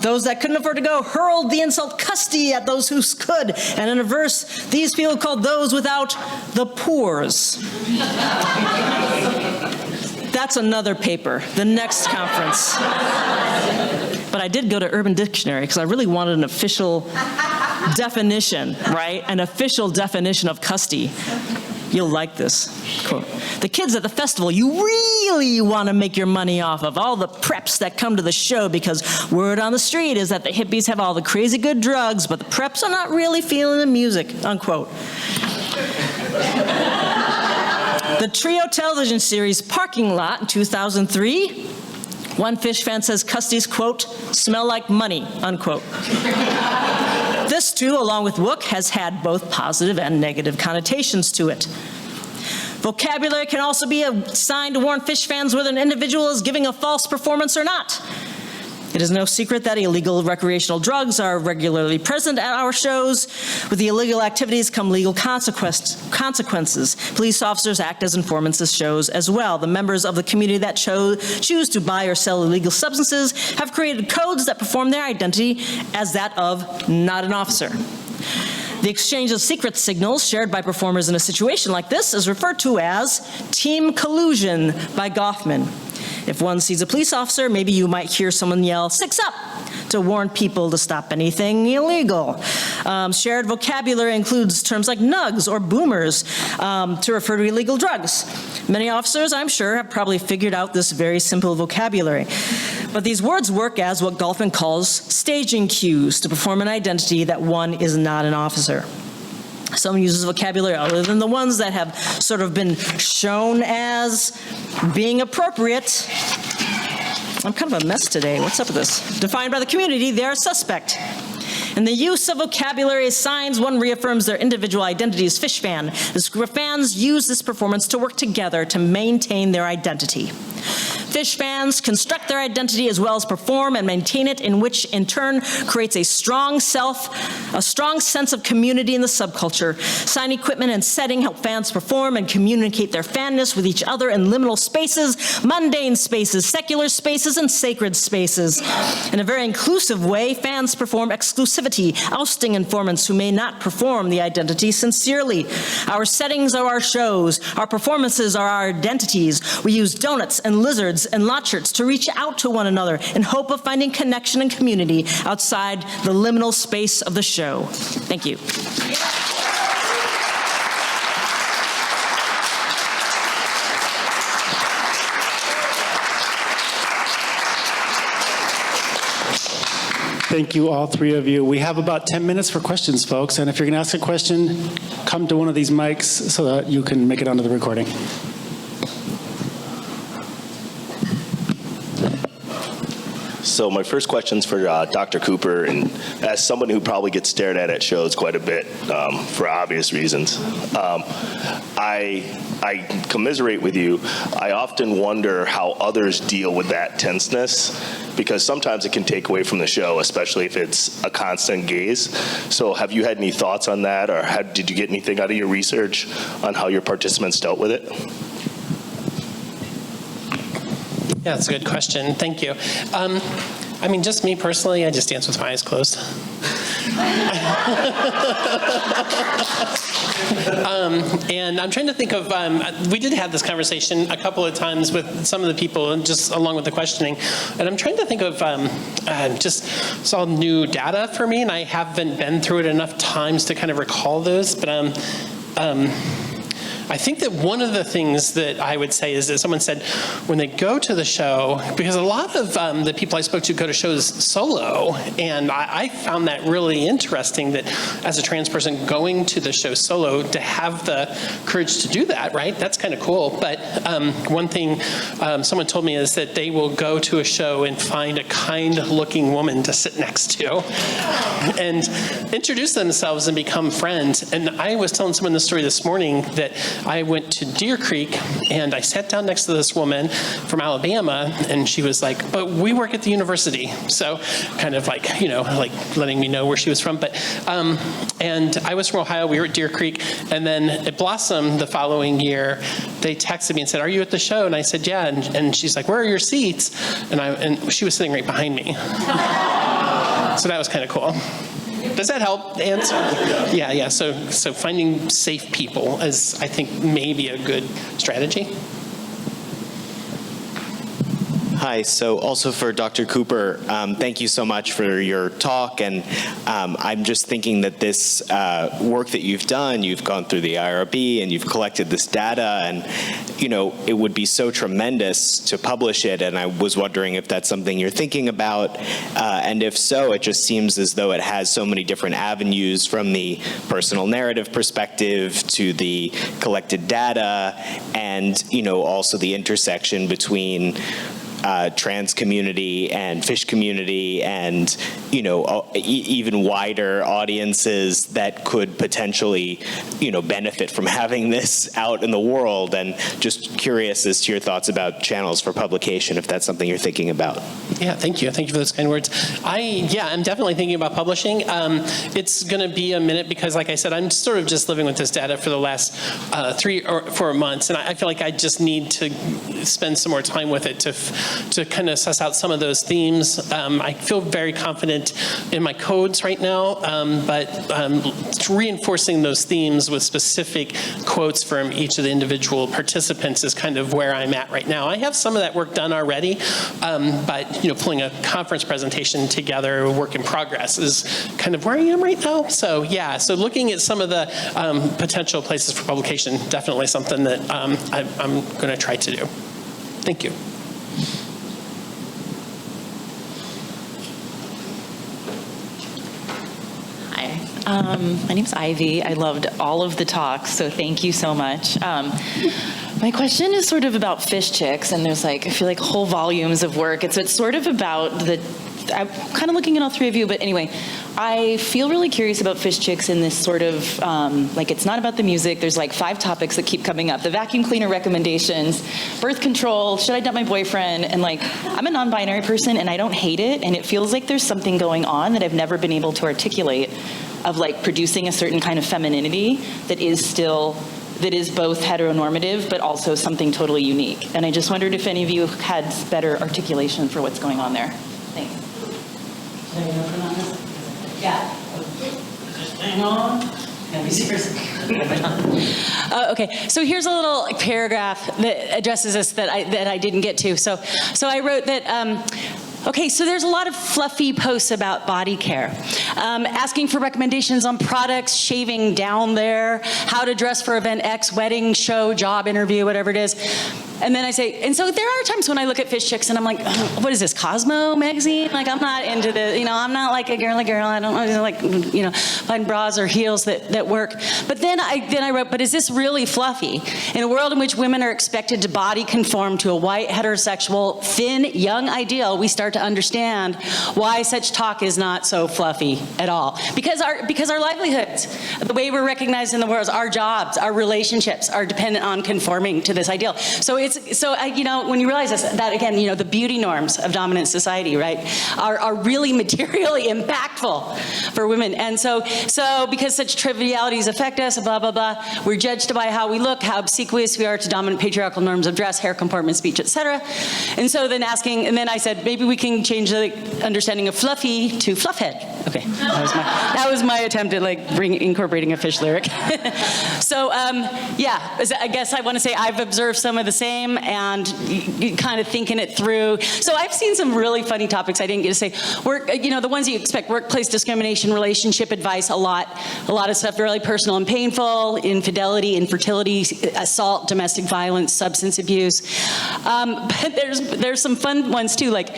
Those that couldn't afford to go hurled the insult custy at those who could, and in a verse, these people called those without the pores. That's another paper, the next conference. But I did go to Urban Dictionary because I really wanted an official definition, right? An official definition of custy. You'll like this. Quote, the kids at the festival you really want to make your money off of, all the preps that come to the show, because word on the street is that the hippies have all the crazy good drugs, but the preps are not really feeling the music, unquote. The Trio television series Parking Lot in 2003, one Phish fan says Custy's, quote, smell like money, unquote. This too, along with Wook, has had both positive and negative connotations to it. Vocabulary can also be a sign to warn Phish fans whether an individual is giving a false performance or not. It is no secret that illegal recreational drugs are regularly present at our shows. With the illegal activities come legal consequences. Police officers act as informants at shows as well. The members of the community that choose to buy or sell illegal substances have created codes that perform their identity as that of not an officer. The exchange of secret signals shared by performers in a situation like this is referred to as team collusion by Goffman. If one sees a police officer, maybe you might hear someone yell, "6 up," to warn people to stop anything illegal. Shared vocabulary includes terms like nugs or boomers to refer to illegal drugs. Many officers, I'm sure, have probably figured out this very simple vocabulary. But these words work as what Goffman calls staging cues to perform an identity that one is not an officer. Some uses vocabulary other than the ones that have sort of been shown as being appropriate. I'm kind of a mess today. What's up with this? Defined by the community, they are suspect. In the use of vocabulary as signs, one reaffirms their individual identity as Phish fan. As fans use this performance to work together to maintain their identity. Phish fans construct their identity as well as perform and maintain it, in which in turn creates a strong sense of community in the subculture. Sign equipment and setting help fans perform and communicate their fanness with each other in liminal spaces, mundane spaces, secular spaces, and sacred spaces. In a very inclusive way, fans perform exclusivity, ousting informants who may not perform the identity sincerely. Our settings are our shows. Our performances are our identities. We use donuts and lizards and lot shirts to reach out to one another in hope of finding connection and community outside the liminal space of the show. Thank you. Thank you, all three of you. We have about 10 minutes for questions, folks. And if you're going to ask a question, come to one of these mics so that you can make it onto the recording. So my first question's for Dr. Cooper, and as someone who probably gets stared at shows quite a bit for obvious reasons, I commiserate with you. I often wonder how others deal with that tenseness, because sometimes it can take away from the show, especially if it's a constant gaze. So have you had any thoughts on that, or did you get anything out of your research on how your participants dealt with it? Yeah, that's a good question. Thank you. I mean, just me personally, I just dance with my eyes closed. And I'm trying to think of, we did have this conversation a couple of times with some of the people, and just along with the questioning, and I'm trying to think of, just, it's all new data for me, and I haven't been through it enough times to kind of recall those, but I think that one of the things that I would say is that someone said when they go to the show, because a lot of the people I spoke to go to shows solo, and I found that really interesting that as a trans person going to the show solo, to have the courage to do that, right? That's kind of cool. But one thing someone told me is that they will go to a show and find a kind-looking woman to sit next to and introduce themselves and become friends. And I was telling someone this story this morning that I went to Deer Creek and I sat down next to this woman from Alabama, and she was like, but we work at the university. So kind of like, you know, like letting me know where she was from. But and I was from Ohio, we were at Deer Creek, and then at Blossom the following year, they texted me and said, are you at the show? And I said, yeah. And she's like, where are your seats? And she was sitting right behind me. So that was kind of cool. Does that help answer? Yeah. So finding safe people is, I think, maybe a good strategy. Hi, so also for Dr. Cooper, thank you so much for your talk, and I'm just thinking that this work that you've done, you've gone through the IRB and you've collected this data, and you know, it would be so tremendous to publish it, and I was wondering if that's something you're thinking about, and if so, it just seems as though it has so many different avenues, from the personal narrative perspective to the collected data, and you know, also the intersection between trans community and Phish community, and you know, even wider audiences that could potentially, you know, benefit from having this out in the world. And just curious as to your thoughts about channels for publication, if that's something you're thinking about. Yeah, thank you for those kind words. I'm definitely thinking about publishing. It's going to be a minute because, like I said, I'm sort of just living with this data for the last 3 or 4 months, and I feel like I just need to spend some more time with it to kind of suss out some of those themes. I feel very confident in my codes right now, but reinforcing those themes with specific quotes from each of the individual participants is kind of where I'm at right now. I have some of that work done already, but you know, pulling a conference presentation together, a work in progress, is kind of where I am right now. So yeah, so looking at some of the potential places for publication, definitely something that I'm going to try to do. Thank you. My name's Ivy. I loved all of the talks, so thank you so much. My question is sort of about Phish chicks, and there's like, I feel like whole volumes of work. It's sort of about the I'm kind of looking at all three of you, but anyway, I feel really curious about Phish Chicks in this sort of, like, it's not about the music. There's like 5 topics that keep coming up. The vacuum cleaner recommendations, birth control, should I dump my boyfriend? And like, I'm a non-binary person and I don't hate it. And it feels like there's something going on that I've never been able to articulate, of like producing a certain kind of femininity that is both heteronormative, but also something totally unique. And I just wondered if any of you had better articulation for what's going on there. Thanks. Yeah. Just hang on. Okay, so here's a little paragraph that addresses this that I didn't get to. So I wrote that. Okay, so there's a lot of fluffy posts about body care, asking for recommendations on products, shaving down there, how to dress for event X, wedding, show, job interview, whatever it is. And then I say, and so there are times when I look at Phish Chicks and I'm like, oh, what is this, Cosmo magazine? Like, I'm not into the, I'm not like a girly girl. I don't like, find bras or heels that work. But then I wrote, but is this really fluffy? In a world in which women are expected to body conform to a white, heterosexual, thin, young ideal, we start to understand why such talk is not so fluffy at all. Because our livelihoods, the way we're recognized in the world, our jobs, our relationships are dependent on conforming to this ideal. So when you realize this, that again, the beauty norms of dominant society, right, are really materially impactful for women. And so because such trivialities affect us, blah, blah, blah, we're judged by how we look, how obsequious we are to dominant patriarchal norms of dress, hair, comportment, speech, etc. And so then I said, maybe we can change the understanding of fluffy to fluffhead. Okay, that was my attempt at incorporating a Phish lyric. So I guess I want to say I've observed some of the same and kind of thinking it through. So I've seen some really funny topics I didn't get to say. The ones you expect: workplace discrimination, relationship advice, a lot of stuff really personal and painful, infidelity, infertility, assault, domestic violence, substance abuse. But there's some fun ones too. Like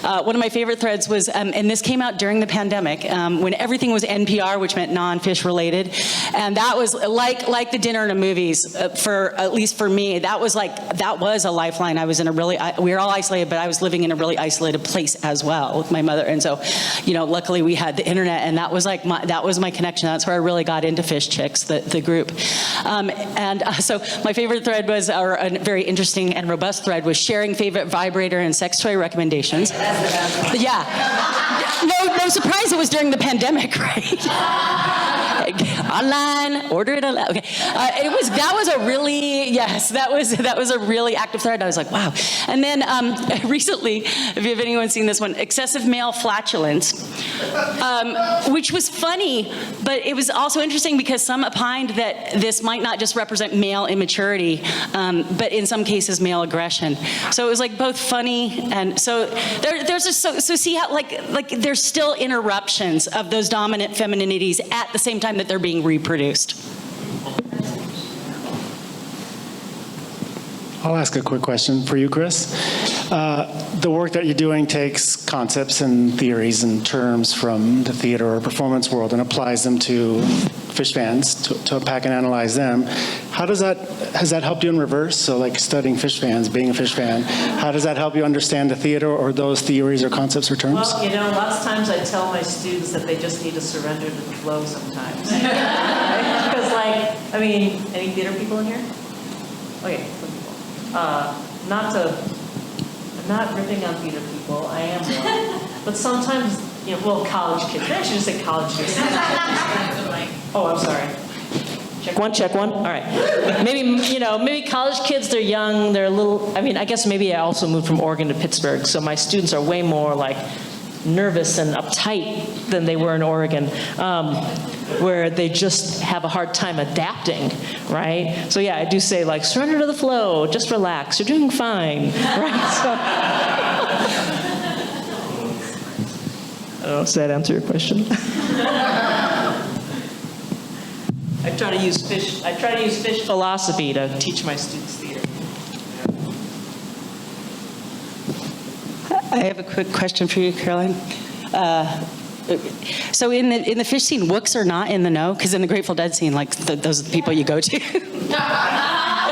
one of my favorite threads was, and this came out during the pandemic, when everything was NPR, which meant non-Phish related, and that was like the dinner and the movies. At least for me, that was a lifeline. I was in we were all isolated, but I was living in a really isolated place as well with my mother, and so, luckily we had the internet, and that was my connection. That's where I really got into Phish Chicks, the group. So my favorite thread was, or a very interesting and robust thread, was sharing favorite vibrator and sex toy recommendations. Yeah. No surprise it was during the pandemic, right? Online, order it online. Okay, that was a really active thread. I was like, wow. And then recently, if anyone's seen this one, excessive male flatulence, which was funny, but it was also interesting because some opined that this might not just represent male immaturity, but in some cases male aggression. So it was both funny and so so see how there's still interruptions of those dominant femininities at the same time that they're being reproduced. I'll ask a quick question for you, Chris. The work that you're doing takes concepts and theories and terms from the theater or performance world and applies them to Phish fans to unpack and analyze them. Has that helped you in reverse? So studying Phish fans, being a Phish fan, how does that help you understand the theater or those theories or concepts or terms? Well, lots of times I tell my students that they just need to surrender to the flow sometimes. Because any theater people in here? Okay. I'm not ripping on theater people. I am one. But sometimes, college kids. I should just say college kids. Oh, I'm sorry. Check one. All right. Maybe college kids, they're young, they're a little, I guess maybe I also moved from Oregon to Pittsburgh, so my students are way more nervous and uptight than they were in Oregon, where they just have a hard time adapting, right? So yeah, I do say surrender to the flow, just relax, you're doing fine, right? So, I don't know, does that answer your question? I try to use Phish philosophy to teach my students theater. I have a quick question for you, Caroline. So in the Phish scene, wooks are not in the know, because in the Grateful Dead scene, those are the people you go to.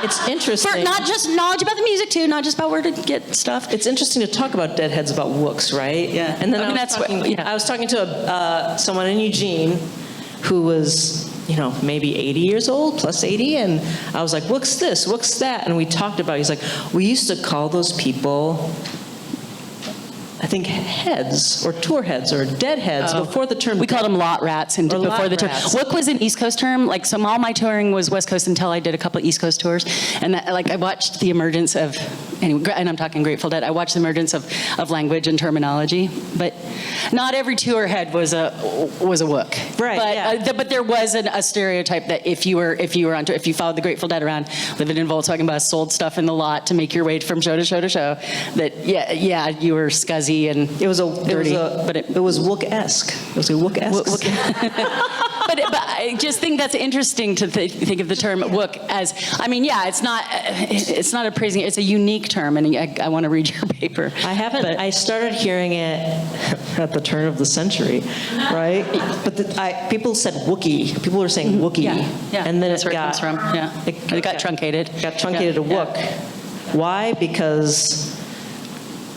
It's interesting. For not just knowledge about the music too, not just about where to get stuff. It's interesting to talk about Deadheads about Wooks, right? Yeah. And then I mean, I was talking to someone in Eugene who was, maybe 80 years old, plus 80, and I was like, what's this, what's that? And we talked about it. He's like, we used to call those people, I think, heads, or tour heads, or deadheads before the term. We called them lot rats and Or before lot the term. rats. Wook was an East Coast term. Like, so all my touring was West Coast until I did a couple of East Coast tours. And that, I watched the emergence of, anyway, and I'm talking Grateful Dead, I watched the emergence of language and terminology. But not every tour head was a Wook. Right, But, yeah. but there was a stereotype that if you followed the Grateful Dead around, living in Volkswagen bus, sold stuff in the lot to make your way from show to show to show, that you were scuzzy and dirty. It was Wook-esque. It was a Wook-esque. But I just think that's interesting to think of the term Wook as, it's not a praising, it's a unique term, and I want to read your paper. I haven't. I started hearing it at the turn of the century, right? But people said Wookiee. People were saying Wookiee. Yeah. And then that's where it comes from. Yeah. It got truncated. Got truncated to Wook. Why? Because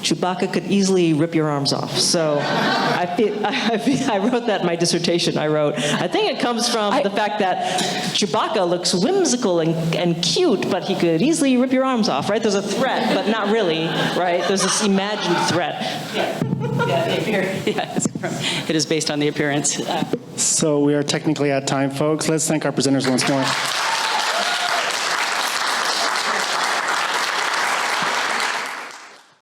Chewbacca could easily rip your arms off. So I wrote that in my dissertation. I think it comes from the fact that Chewbacca looks whimsical and cute, but he could easily rip your arms off, right? There's a threat, but not really, right? There's this imagined threat. It is based on the appearance. So we are technically at time, folks. Let's thank our presenters once more.